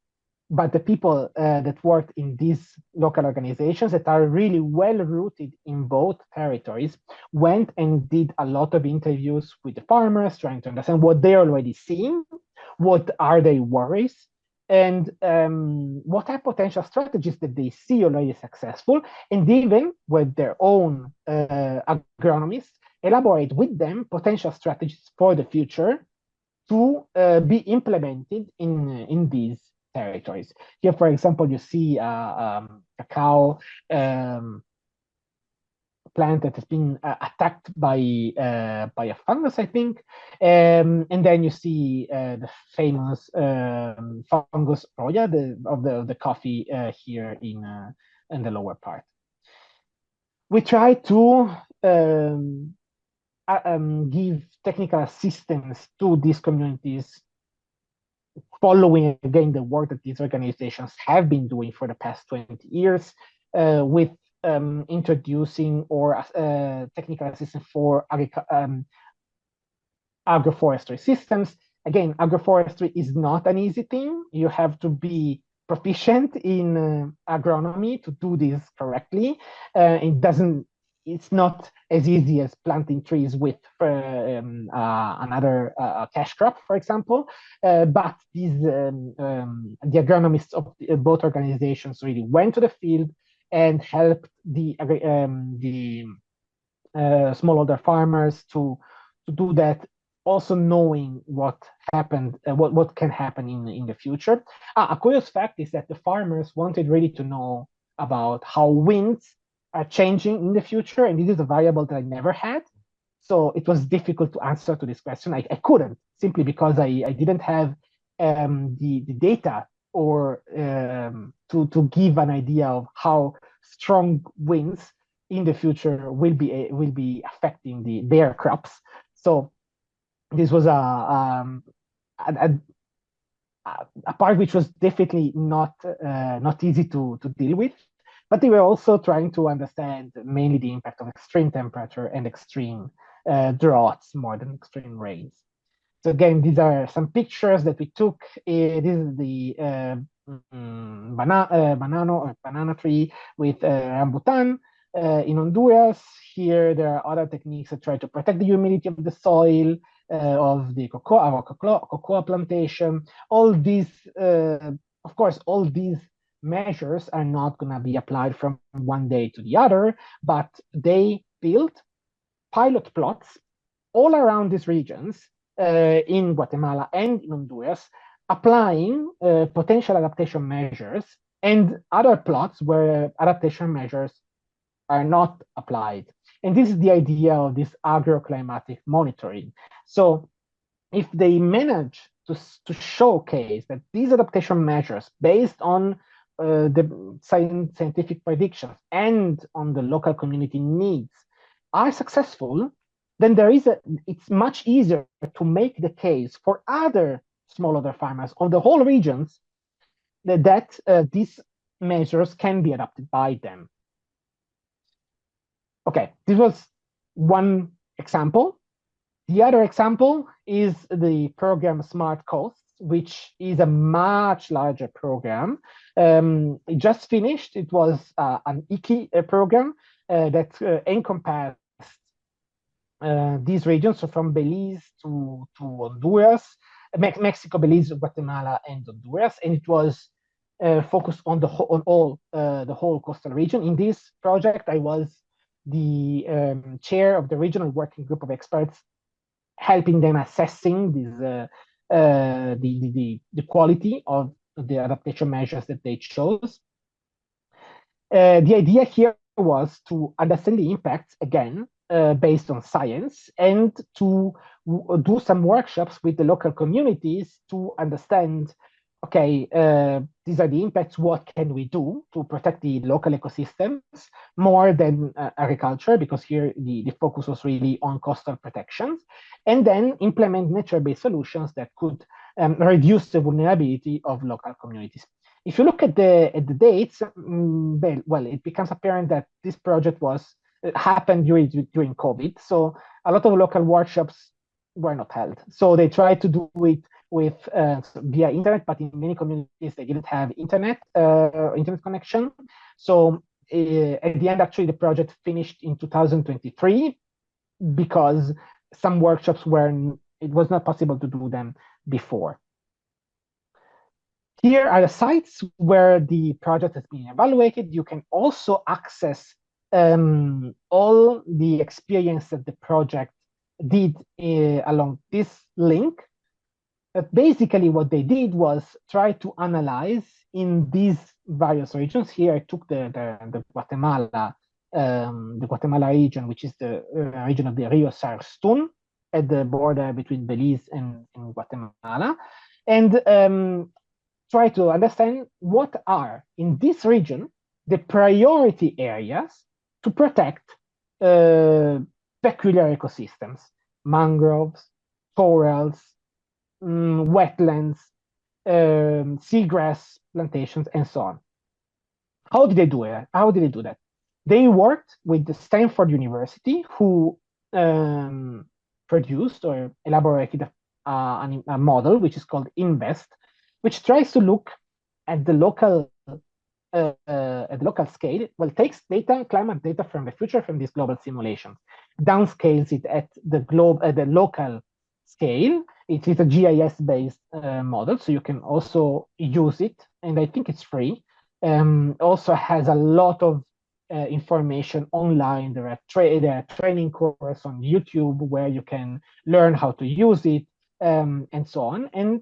but the people that worked in these local organizations that are really well rooted in both territories went and did a lot of interviews with the farmers, trying to understand what they're already seeing, what are their worries, and what are potential strategies that they see already successful, and even with their own agronomists, elaborate with them potential strategies for the future to be implemented in these territories. Here, for example, you see a cacao plant that has been attacked by a fungus, I think, and then you see the famous fungus roya of the coffee here in the lower part. We try to give technical assistance to these communities, following again the work that these organizations have been doing for the past 20 years with introducing or technical assistance for agroforestry systems. Again, agroforestry is not an easy thing. You have to be proficient in agronomy to do this correctly. It's not as easy as planting trees with another cash crop, for example. But the agronomists of both organizations really went to the field and helped the smallholder farmers to do that, also knowing what happened, what can happen in the future. A curious fact is that the farmers wanted really to know about how winds are changing in the future, and this is a variable that I never had. So it was difficult to answer to this question. I couldn't, simply because I didn't have the data or to give an idea of how strong winds in the future will be affecting their crops. So this was a part which was definitely not easy to deal with. But they were also trying to understand mainly the impact of extreme temperature and extreme droughts more than extreme rains. So again, these are some pictures that we took. This is the banana tree with rambutan in Honduras. Here, there are other techniques that try to protect the humidity of the soil, of the cocoa plantation. All these, of course, all these measures are not going to be applied from one day to the other, but they built pilot plots all around these regions in Guatemala and in Honduras, applying potential adaptation measures, and other plots where adaptation measures are not applied. And this is the idea of this agroclimatic monitoring. So if they manage to showcase that these adaptation measures, based on the scientific predictions and on the local community needs, are successful, then it's much easier to make the case for other smallholder farmers of the whole regions that these measures can be adopted by them. Okay, this was one example. The other example is the program Smart Coasts, which is a much larger program. It just finished. It was an IKI program that encompassed these regions, so from Belize to Honduras, Mexico, Belize, Guatemala, and Honduras, and it was focused on the whole coastal region. In this project, I was the chair of the regional working group of experts, helping them assessing the quality of the adaptation measures that they chose. The idea here was to understand the impacts again, based on science, and to do some workshops with the local communities to understand, okay, these are the impacts, what can we do to protect the local ecosystems more than agriculture, because here the focus was really on coastal protections, and then implement nature-based solutions that could reduce the vulnerability of local communities. If you look at the dates, well, it becomes apparent that this project happened during COVID, so a lot of local workshops were not held. So they tried to do it with via internet, but in many communities they didn't have internet connection. So at the end, actually, the project finished in 2023 because some workshops it was not possible to do them before. Here are the sites where the project has been evaluated. You can also access all the experience that the project did along this link. But basically what they did was try to analyze in these various regions. Here I took the Guatemala region, which is the region of the Rio Sarstún at the border between Belize and Guatemala, and try to understand what are in this region the priority areas to protect peculiar ecosystems, mangroves, corals, wetlands, seagrass plantations, and so on. How did they do it? How did they do that? They worked with the Stanford University, who produced or elaborated a model which is called INVEST, which tries to look at the local scale. Well, takes climate data from the future from these global simulations, downscales it at the local scale. It is a GIS-based model, so you can also use it, and I think it's free. Also has a lot of information online. There are training courses on YouTube where you can learn how to use it, and so on. And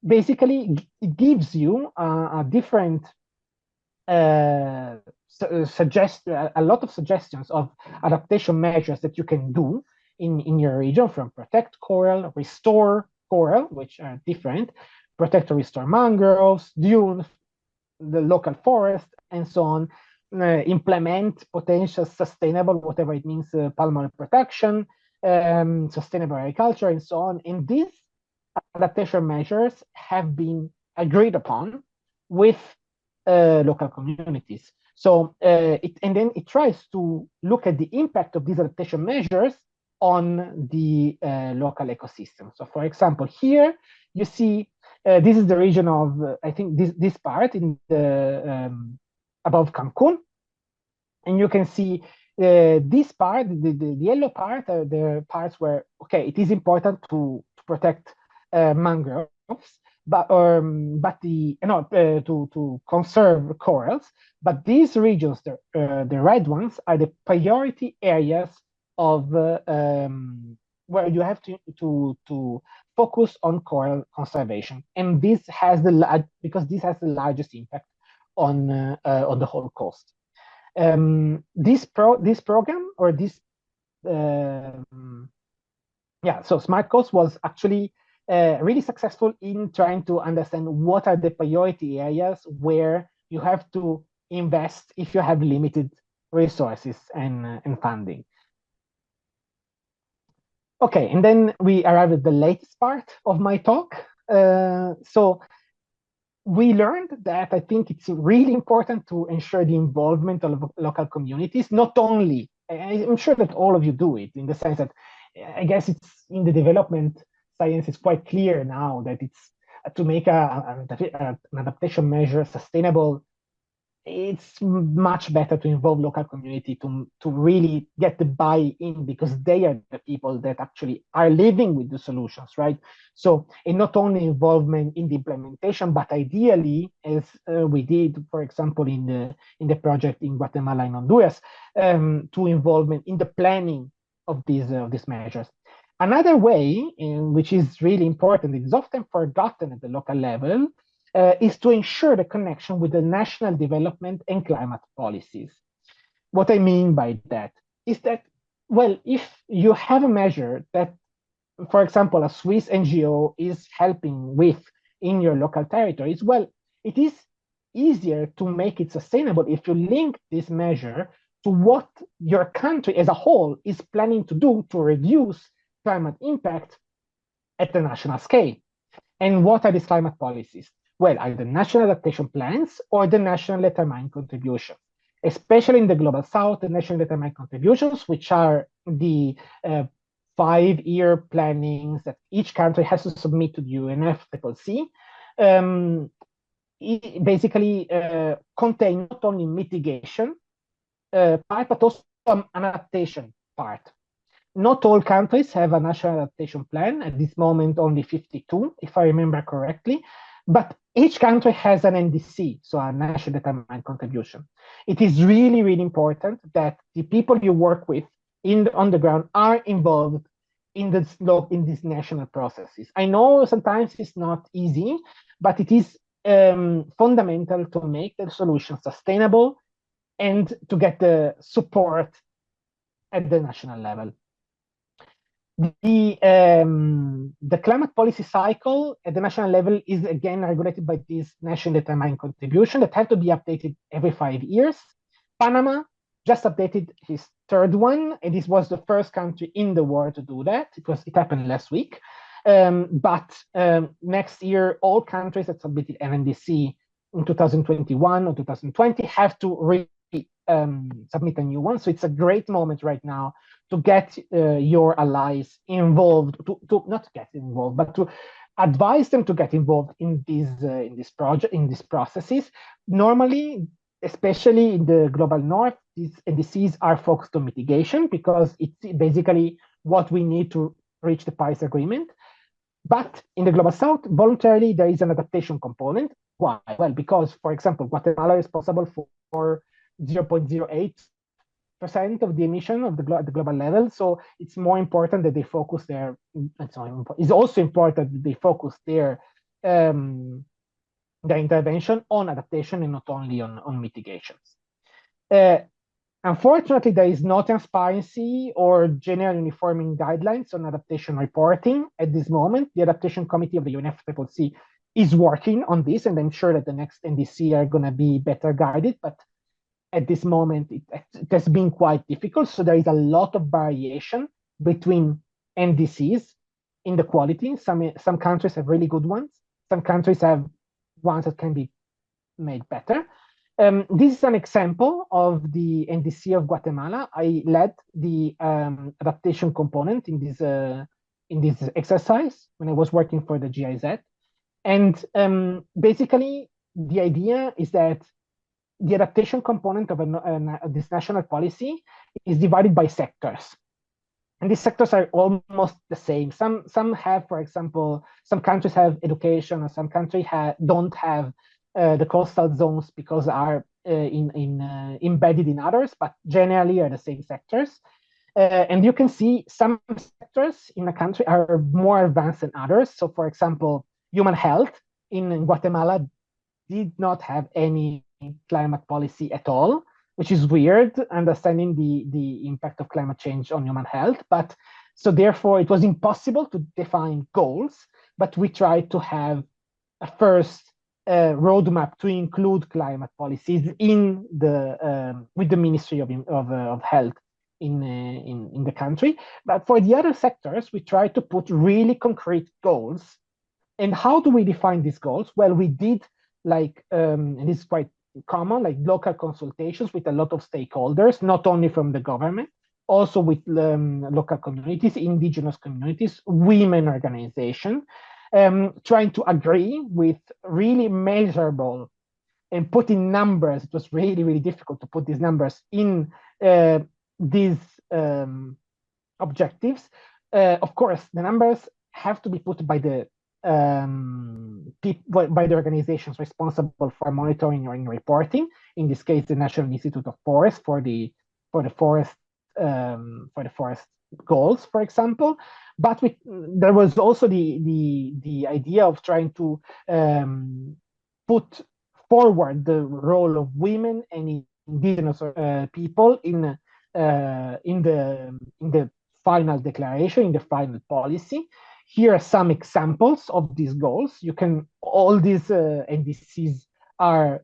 basically, it gives you a different suggest a lot of suggestions of adaptation measures that you can do in your region, from protect coral, restore coral, which are different, protect or restore mangroves, dunes, the local forest, and so on. Implement potential sustainable, whatever it means, palm oil protection, sustainable agriculture, and so on. And these adaptation measures have been agreed upon with local communities. So and then it tries to look at the impact of these adaptation measures on the local ecosystem. So for example, here you see this is the region of, I think this part in the above Cancun. And you can see this part, the yellow part, the parts where, okay, it is important to protect mangroves, but to conserve corals. But these regions, the red ones, are the priority areas of where you have to focus on coral conservation, and this has because this has the largest impact on the whole coast. This program, or this so Smart Coast was actually really successful in trying to understand what are the priority areas where you have to invest if you have limited resources and funding. Okay, and then we arrive at the latest part of my talk. So we learned that I think it's really important to ensure the involvement of local communities. Not only, I'm sure that all of you do it, in the sense that I guess it's in the development science, it's quite clear now that it's to make an adaptation measure sustainable. It's much better to involve local community to really get the buy-in, because they are the people that actually are living with the solutions, right? So, and not only involvement in the implementation, but ideally, as we did, for example, in the project in Guatemala and Honduras, to involvement in the planning of these measures. Another way, which is really important, it is often forgotten at the local level, is to ensure the connection with the national development and climate policies. What I mean by that is that, well, if you have a measure that, for example, a Swiss NGO is helping with in your local territories, well, it is easier to make it sustainable if you link this measure to what your country as a whole is planning to do to reduce climate impact at the national scale. And what are these climate policies? Well, are the national adaptation plans or the national determined contributions? Especially in the Global South, the national determined contributions, which are the 5-year plannings that each country has to submit to the UNFCCC, basically contain not only mitigation part, but also an adaptation part. Not all countries have a national adaptation plan. At this moment, only 52, if I remember correctly. But each country has an NDC, so a national determined contribution. It is really, really important that the people you work with on the ground are involved in these national processes. I know sometimes it's not easy, but it is fundamental to make the solution sustainable and to get the support at the national level. The climate policy cycle at the national level is again regulated by this national determined contribution that have to be updated every 5 years. Panama just updated his third one, and this was the first country in the world to do that. It happened last week. But next year, all countries that submitted an NDC in 2021 or 2020 have to submit a new one. So it's a great moment right now to get your allies involved, to not get involved, but to advise them to get involved in these processes. Normally, especially in the global north, these NDCs are focused on mitigation because it's basically what we need to reach the Paris Agreement. But in the global south, voluntarily, there is an adaptation component. Why? Well, because, for example, Guatemala is responsible for 0.08% of the emission of the global level. So it's more important that they focus their, it's also important that they focus their intervention on adaptation and not only on mitigations. Unfortunately, there is no transparency or general uniforming guidelines on adaptation reporting at this moment. The Adaptation Committee of the UNFCCC is working on this, and I'm sure that the next NDC are going to be better guided, but at this moment, it has been quite difficult. So there is a lot of variation between NDCs in the quality. Some countries have really good ones. Some countries have ones that can be made better. This is an example of the NDC of Guatemala. I led the adaptation component in this exercise when I was working for the GIZ. And basically, the idea is that the adaptation component of this national policy is divided by sectors. And these sectors are almost the same. Some have, for example, some countries have education, or some countries don't have the coastal zones because are embedded in others, but generally are the same sectors. And you can see some sectors in a country are more advanced than others. So, for example, human health in Guatemala did not have any climate policy at all, which is weird, understanding the impact of climate change on human health. But so therefore, it was impossible to define goals, but we tried to have a first roadmap to include climate policies in the with the Ministry of Health in the country. But for the other sectors, we tried to put really concrete goals. And how do we define these goals? Well, we did and it's quite common, like local consultations with a lot of stakeholders, not only from the government, also with local communities, indigenous communities, women organizations, trying to agree with really measurable and put in numbers. It was really, really difficult to put these numbers in these objectives. Of course, the numbers have to be put by the organizations responsible for monitoring and reporting. In this case, the National Institute of Forests for the forest goals, for example. But there was also the idea of trying to put forward the role of women and indigenous people in the final declaration, in the final policy. Here are some examples of these goals. All these NDCs are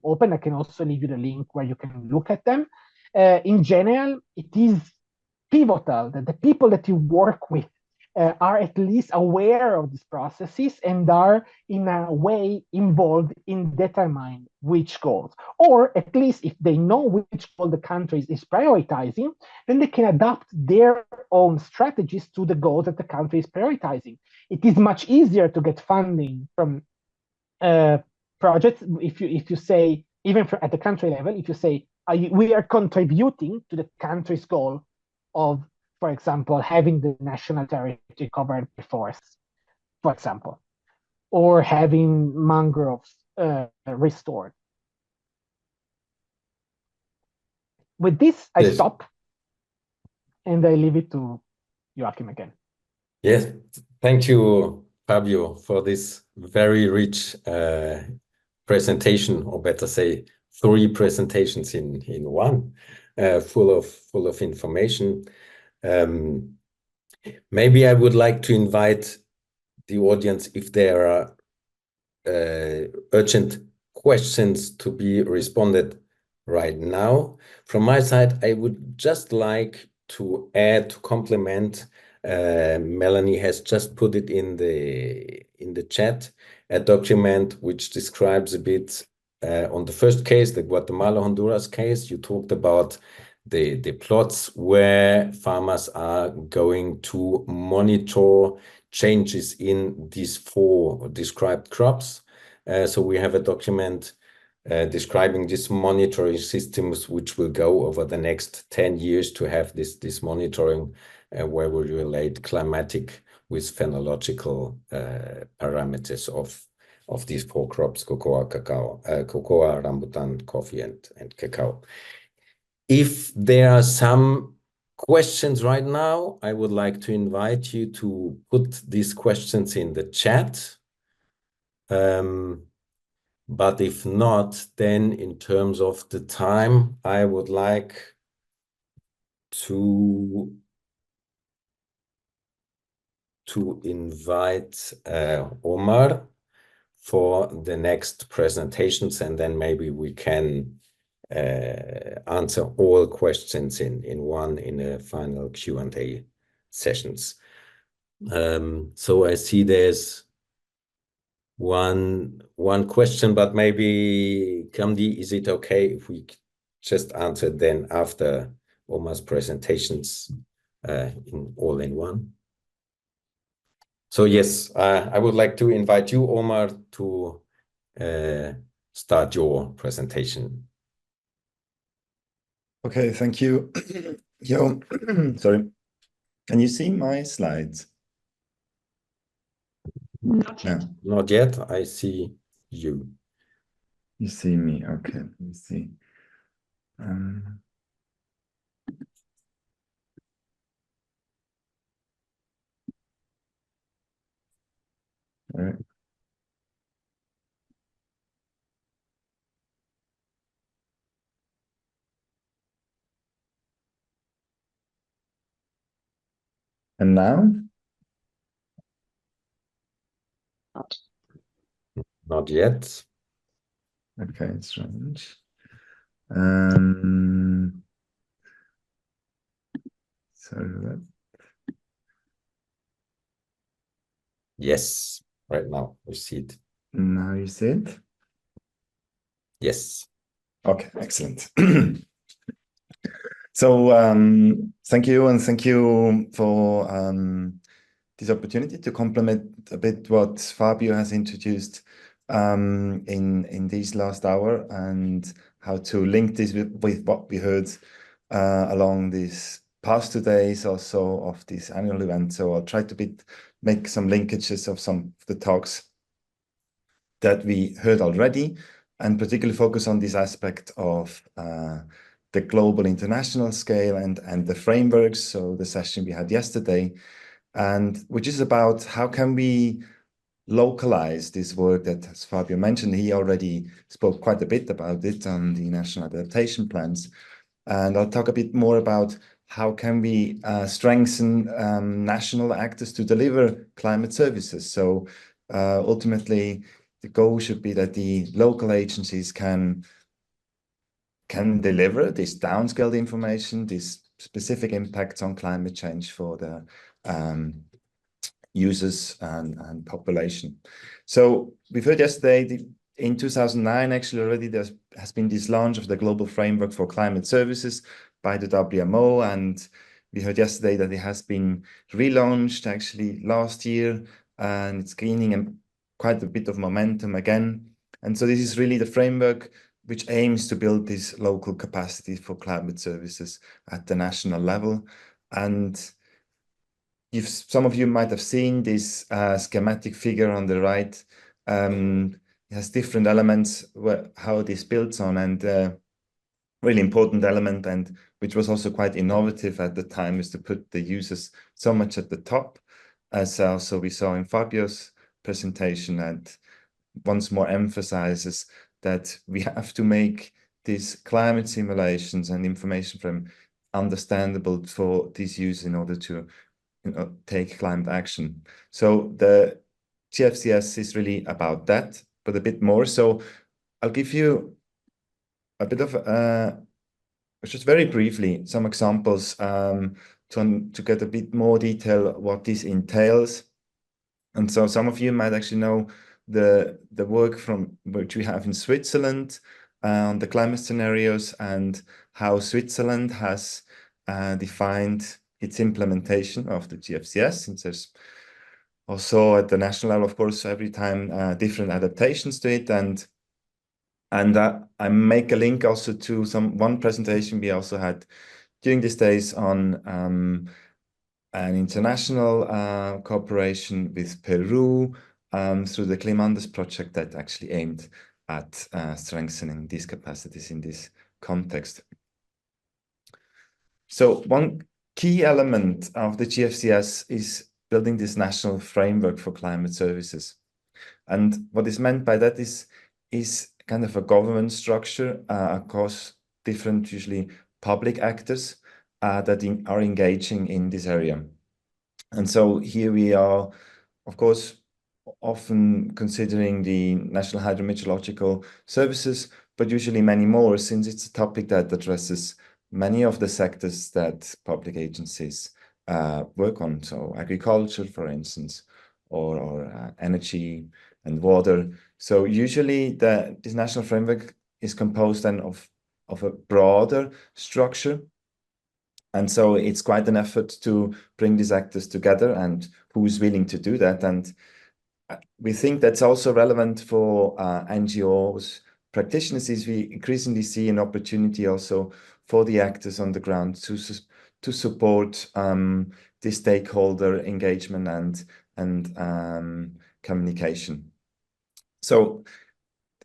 open. I can also leave you the link where you can look at them. In general, it is pivotal that the people that you work with are at least aware of these processes and are in a way involved in determining which goals, or at least if they know which goal the country is prioritizing, then they can adapt their own strategies to the goals that the country is prioritizing. It is much easier to get funding from projects if you say, even at the country level, if you say we are contributing to the country's goal of, for example, having the national territory covered by forests, for example, or having mangroves restored. With this, I stop, and I leave it to Joachim again. Yes, thank you, Fabio, for this very rich presentation, or better say, 3 presentations in one, full of information. Maybe I would like to invite the audience, if there are urgent questions to be responded right now. From my side, I would just like to add, to complement, Melanie has just put it in the chat, a document which describes a bit on the first case, the Guatemala-Honduras case. You talked about the plots where farmers are going to monitor changes in these 4 described crops. So we have a document describing these monitoring systems, which will go over the next 10 years to have this monitoring, where we relate climatic with phenological parameters of these 4 crops: cocoa, rambutan, coffee, and cacao. If there are some questions right now, I would like to invite you to put these questions in the chat. But if not, then in terms of the time, I would like to invite Omar for the next presentations, and then maybe we can answer all questions in a final Q&A sessions. So I see there's one question, but maybe Kamdi, is it okay if we just answer then after Omar's presentations in one? So yes, I would like to invite you, Omar, to start your presentation. Okay, thank you. Yo, sorry. Can you see my slides? Not yet. No, Not yet. I see you. you see me. Okay, let me see. All right. And now? Not yet. Okay, strange. Sorry for that. Yes, right now we see it. Now you see it? Yes. Okay, excellent. So thank you, and thank you for this opportunity to complement a bit what Fabio has introduced in this last hour, and how to link this with what we heard along these past 2 days also of this annual event. So I'll try to make some linkages of some of the talks that we heard already, and particularly focus on this aspect of the global international scale and the frameworks. So the session we had yesterday, and which is about how can we localize this work that, as Fabio mentioned, he already spoke quite a bit about it on the national adaptation plans. And I'll talk a bit more about how can we strengthen national actors to deliver climate services. So ultimately, the goal should be that the local agencies can deliver this downscaled information, these specific impacts on climate change for the users and population. So we've heard yesterday, in 2009, actually already there has been this launch of the Global Framework for Climate Services by the WMO, and we heard yesterday that it has been relaunched actually last year, and it's gaining quite a bit of momentum again. And so this is really the framework which aims to build this local capacity for climate services at the national level. And if some of you might have seen this schematic figure on the right, it has different elements how this builds on, and really important element, and which was also quite innovative at the time, is to put the users so much at the top, as also we saw in Fabio's presentation, and once more emphasizes that we have to make these climate simulations and information frame understandable for these users in order to take climate action. So the GFCS is really about that, but a bit more. So I'll give you a bit of just very briefly some examples to get a bit more detail what this entails. And so some of you might actually know the work from which we have in Switzerland on the climate scenarios, and how Switzerland has defined its implementation of the GFCS, since there's also at the national level, of course, every time different adaptations to it. And I make a link also to one presentation we also had during these days on an international cooperation with Peru through the Climandes project that actually aimed at strengthening these capacities in this context. So one key element of the GFCS is building this national framework for climate services. And what is meant by that is is kind of a government structure across different, usually public actors that are engaging in this area. And so here we are, of course, often considering the National Hydrometeorological Services, but usually many more, since it's a topic that addresses many of the sectors that public agencies work on. So agriculture, for instance, or energy and water. So usually this national framework is composed then of a broader structure. And so it's quite an effort to bring these actors together, and who's willing to do that. And we think that's also relevant for NGOs, practitioners, is we increasingly see an opportunity also for the actors on the ground to support the stakeholder engagement and communication. So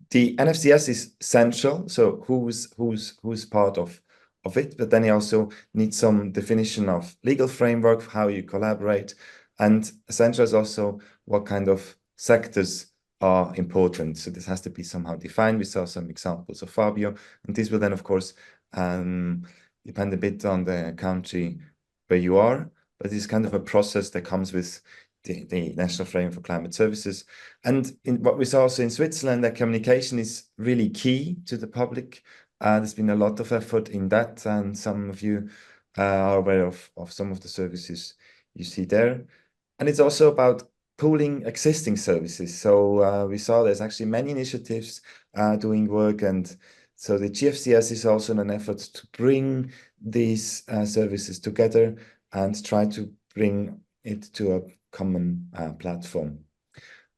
the NFCS is central. So who's part of it, but then you also need some definition of legal framework, how you collaborate, and essential is also what kind of sectors are important. So this has to be somehow defined. We saw some examples of Fabio, and this will then, of course, depend a bit on the country where you are, but it's kind of a process that comes with the National Framework for Climate Services. And in what we saw also in Switzerland, that communication is really key to the public. There's been a lot of effort in that, and some of you are aware of some of the services you see there. And it's also about pooling existing services. So we saw there's actually many initiatives doing work, and so the GFCS is also in an effort to bring these services together and try to bring it to a common platform.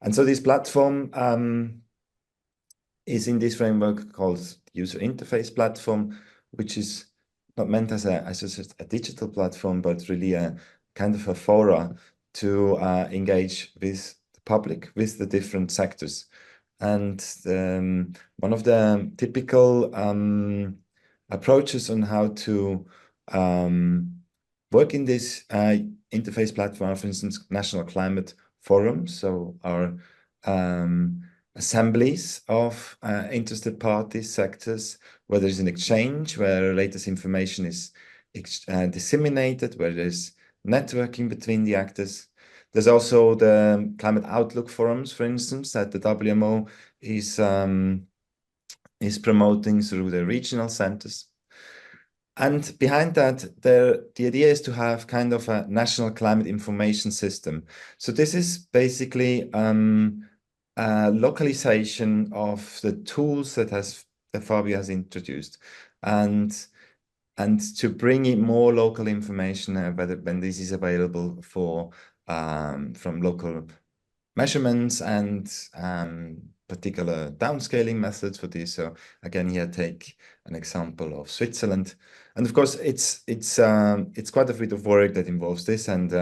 And so this platform is in this framework called user interface platform, which is not meant as a digital platform, but really a kind of a fora to engage with the public, with the different sectors. And one of the typical approaches on how to work in this interface platform, for instance, National Climate Forums, so our assemblies of interested parties, sectors, where there's an exchange, where latest information is disseminated, where there's networking between the actors. There's also the Climate Outlook Forums, for instance, that the WMO is promoting through the regional centers. And behind that, the idea is to have kind of a national climate information system. So this is basically localization of the tools that Fabio has introduced, and to bring in more local information when this is available from local measurements and particular downscaling methods for this. So again, here take an example of Switzerland, and of course it's quite a bit of work that involves this, and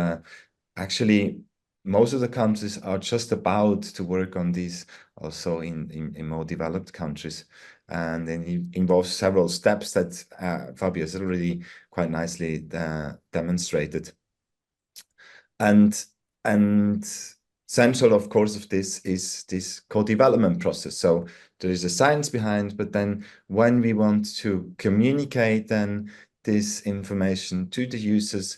actually most of the countries are just about to work on this also in more developed countries, and then it involves several steps that Fabio has already quite nicely demonstrated. And central, of course, of this is this co-development process. So there is a science behind, but then when we want to communicate then this information to the users,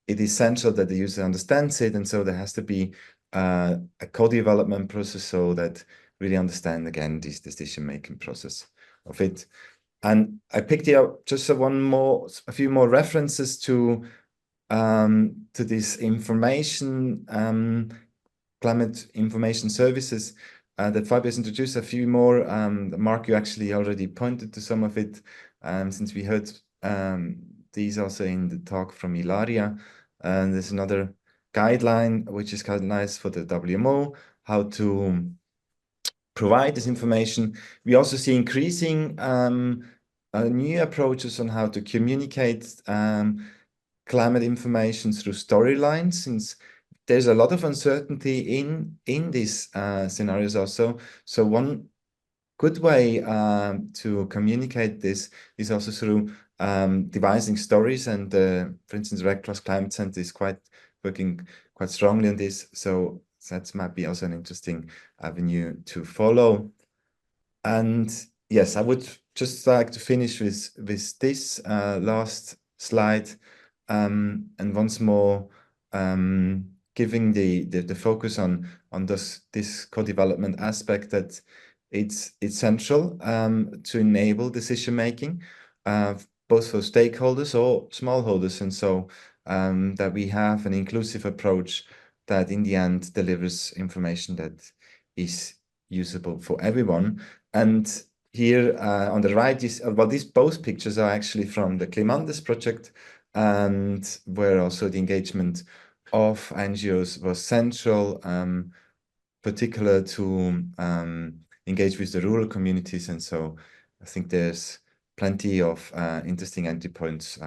it is essential that the user understands it, and so there has to be a co-development process so that really understand again this decision-making process of it. And I picked up just a few more references to this information, climate information services that Fabio has introduced. A few more. Mark, you actually already pointed to some of it, since we heard these also in the talk from Ilaria. And there's another guideline which is quite nice for the WMO, how to provide this information. We also see increasing new approaches on how to communicate climate information through storylines, since there's a lot of uncertainty in these scenarios also. So one good way to communicate this is also through devising stories, and for instance, Red Cross Climate Center is working quite strongly on this. So that might be also an interesting avenue to follow. And yes, I would just like to finish with this last slide, and once more giving the focus on this co-development aspect, that it's essential to enable decision making, both for stakeholders or smallholders, and so that we have an inclusive approach that in the end delivers information that is usable for everyone. And here on the right is, well, these both pictures are actually from the Climandes project, and where also the engagement of NGOs was central, particular to engage with the rural communities. And so I think there's plenty of interesting entry points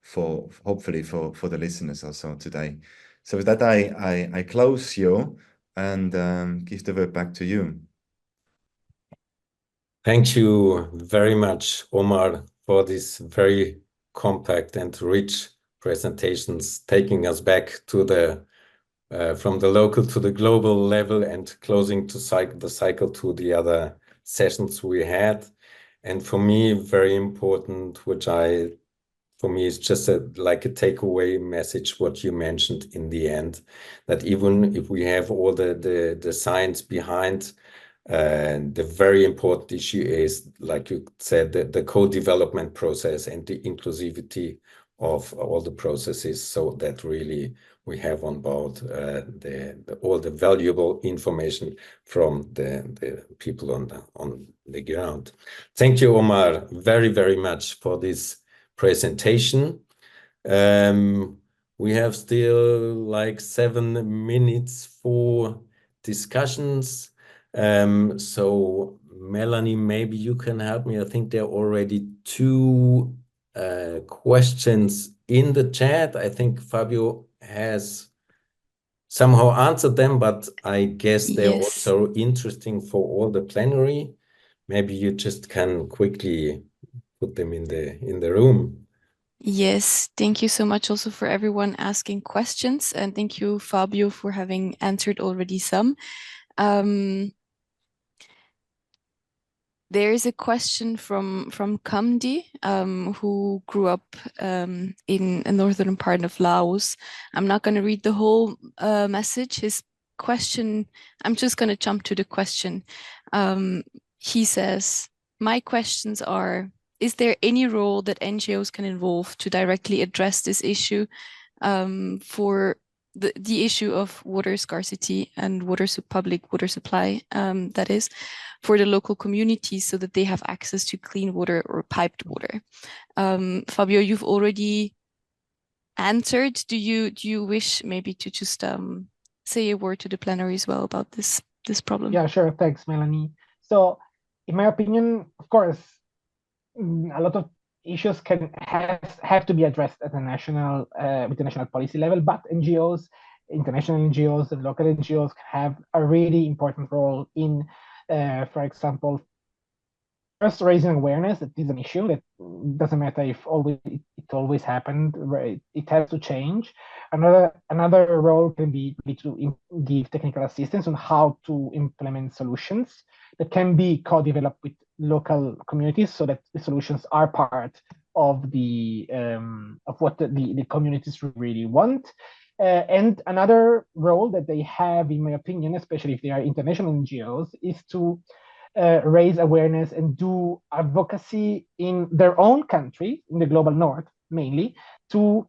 for hopefully for the listeners also today. So with that, I close you and give the word back to you. Thank you very much, Omar, for this very compact and rich presentations, taking us back to the from the local to the global level and closing to the cycle to the other sessions we had. And for me, very important, for me, it's just like a takeaway message, what you mentioned in the end, that even if we have all the science behind, the very important issue is, like you said, the co-development process and the inclusivity of all the processes, so that really we have on board all the valuable information from the people on the ground. Thank you, Omar, very, very much for this presentation. We have still like 7 minutes for discussions. So Melanie, maybe you can help me. I think there are already 2 questions in the chat. I think Fabio has somehow answered them, but I guess they're also interesting for all the plenary. Maybe you just can quickly put them in the room. Yes, thank you so much also for everyone asking questions, and thank you, Fabio, for having answered already some. There is a question from Kamdi, who grew up in a northern part of Laos. I'm not going to read the whole message. His question, I'm just going to jump to the question. He says, my questions are, is there any role that NGOs can involve to directly address this issue for the issue of water scarcity and public water supply, that is, for the local communities, so that they have access to clean water or piped water? Fabio, you've already answered. Do you wish maybe to just say a word to the plenary as well about this problem? Yeah, sure. Thanks, Melanie. So, in my opinion, of course, a lot of issues have to be addressed at the national with the national policy level, but NGOs, international NGOs and local NGOs have a really important role in, for example, first raising awareness that is an issue that doesn't matter if it always happened, right? It has to change. Another role can be to give technical assistance on how to implement solutions that can be co-developed with local communities, so that the solutions are part of what the communities really want. And another role that they have, in my opinion, especially if they are international NGOs, is to raise awareness and do advocacy in their own country, in the global north mainly, to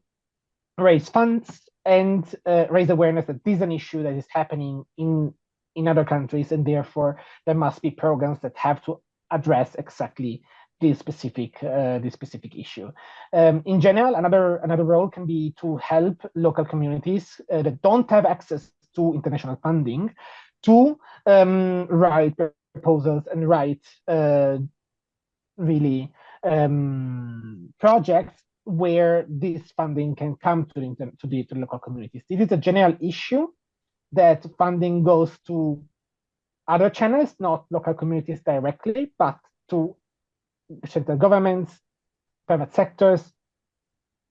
raise funds and raise awareness that this is an issue that is happening in other countries, and therefore there must be programs that have to address exactly this specific issue. In general, another role can be to help local communities that don't have access to international funding to write proposals and write projects where this funding can come to the local communities. This is a general issue that funding goes to other channels, not local communities directly, but to central governments, private sectors,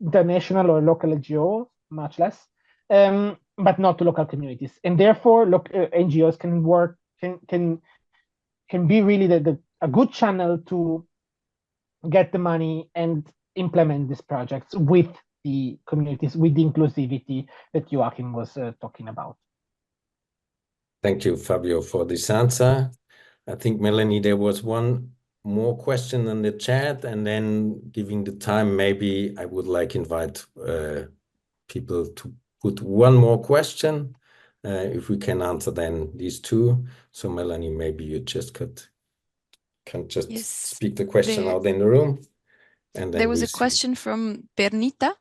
international or local NGOs, much less, but not to local communities. And therefore, NGOs can can be really a good channel to get the money and implement these projects with the communities, with the inclusivity that Joachim was talking about. Thank you, Fabio, for this answer. I think, Melanie, there was one more question in the chat, and then giving the time, maybe I would like invite people to put one more question, if we can answer then these two. So Melanie, maybe you just can just speak the question out in the room. And then there was a question from Bernita.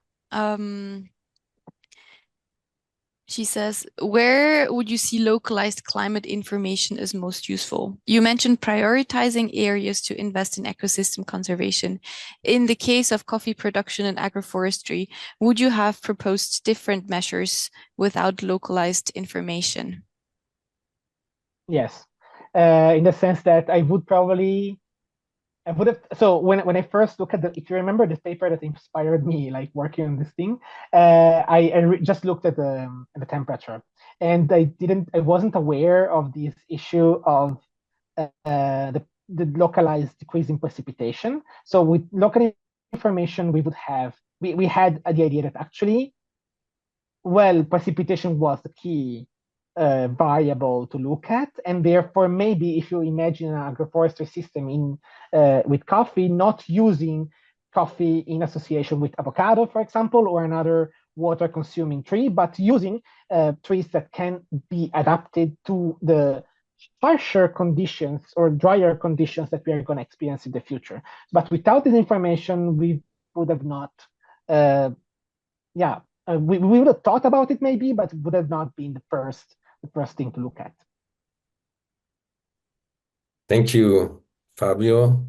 She says, where would you see localized climate information as most useful? You mentioned prioritizing areas to invest in ecosystem conservation. In the case of coffee production and agroforestry, would you have proposed different measures without localized information? Yes, in the sense that I would have, so when I first look at if you remember the paper that inspired me, like working on this thing, I just looked at the temperature, and I wasn't aware of this issue of the localized decrease in precipitation. So with local information, we had the idea that actually, well, precipitation was the key variable to look at, and therefore maybe if you imagine an agroforestry system with coffee, not using coffee in association with avocado, for example, or another water-consuming tree, but using trees that can be adapted to the harsher conditions or drier conditions that we are going to experience in the future. But without this information, we would have not, we would have thought about it maybe, but it would have not been the first thing to look at. Thank you, Fabio.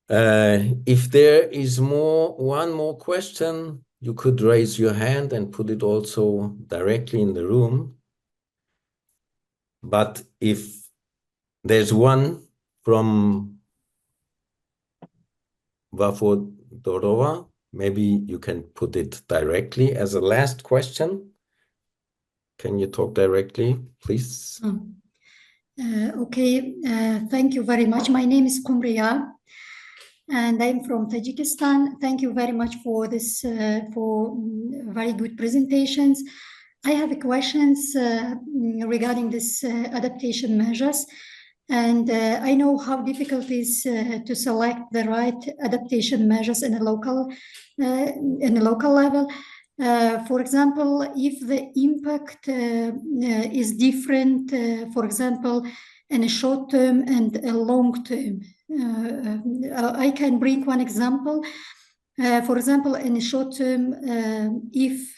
If there is one more question, you could raise your hand and put it also directly in the room. But if there's one from Vafodorova, maybe you can put it directly as a last question. Can you talk directly, please? Okay, thank you very much. My name is Kumriya, and I'm from Tajikistan. Thank you very much for this, for very good presentations. I have questions regarding this adaptation measures, and I know how difficult it is to select the right adaptation measures in a local level. For example, if the impact is different, for example, in a short term and a long term. I can bring one example. For example, in a short term, if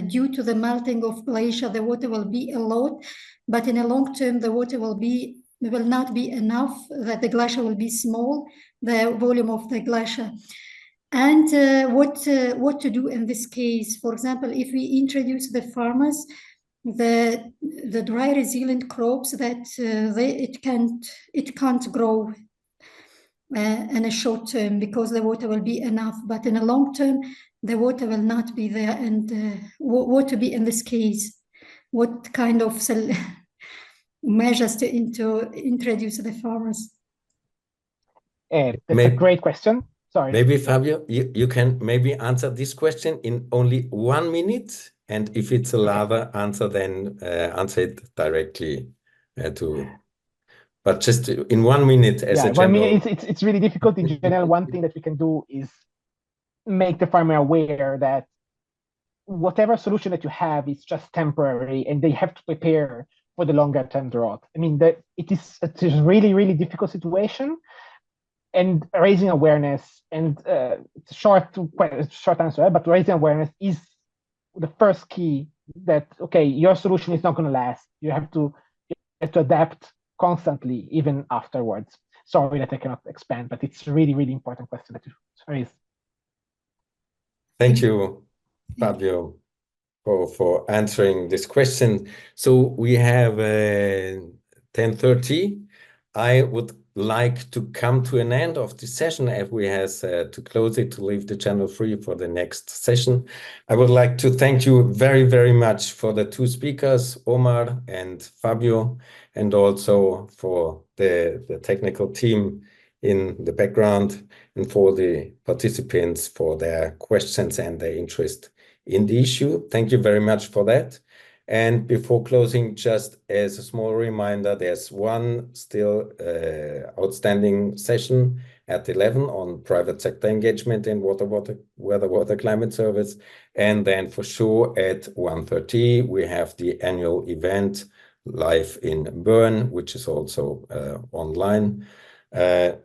due to the melting of glacier, the water will be a lot, but in a long term, the water will not be enough, that the glacier will be small, the volume of the glacier. And what to do in this case? For example, if we introduce the farmers the dry resilient crops that it can't grow in a short term because the water will be enough, but in a long term the water will not be there. And what to be in this case? What kind of measures to introduce the farmers? That's a great question. Sorry. Maybe Fabio, you can maybe answer this question in only 1 minute, and if it's a longer answer, then answer it directly but just in 1 minute as a general. 1 minute, it's really difficult. In general, one thing that we can do is make the farmer aware that whatever solution that you have is just temporary, and they have to prepare for the longer term drought. I mean, that it's a really, really difficult situation. And raising awareness, and it's a short answer, but raising awareness is the first key that, okay, your solution is not going to last. You have to adapt constantly, even afterwards. Sorry that I cannot expand, but it's a really, really important question that you raised. Thank you, Fabio, for answering this question. So we have 10:30. I would like to come to an end of the session, as we have to close it, to leave the channel free for the next session. I would like to thank you very, very much for the two speakers, Omar and Fabio, and also for the technical team in the background, and for the participants for their questions and their interest in the issue. Thank you very much for that. And before closing, just as a small reminder, there's one still outstanding session at 11 on private sector engagement in water climate service. And then for sure at 1:30, we have the annual event live in Bern, which is also online.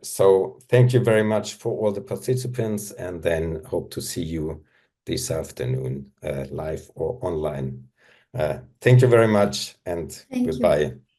So thank you very much for all the participants, and then hope to see you this afternoon live or online. Thank you very much, and Thank you. goodbye.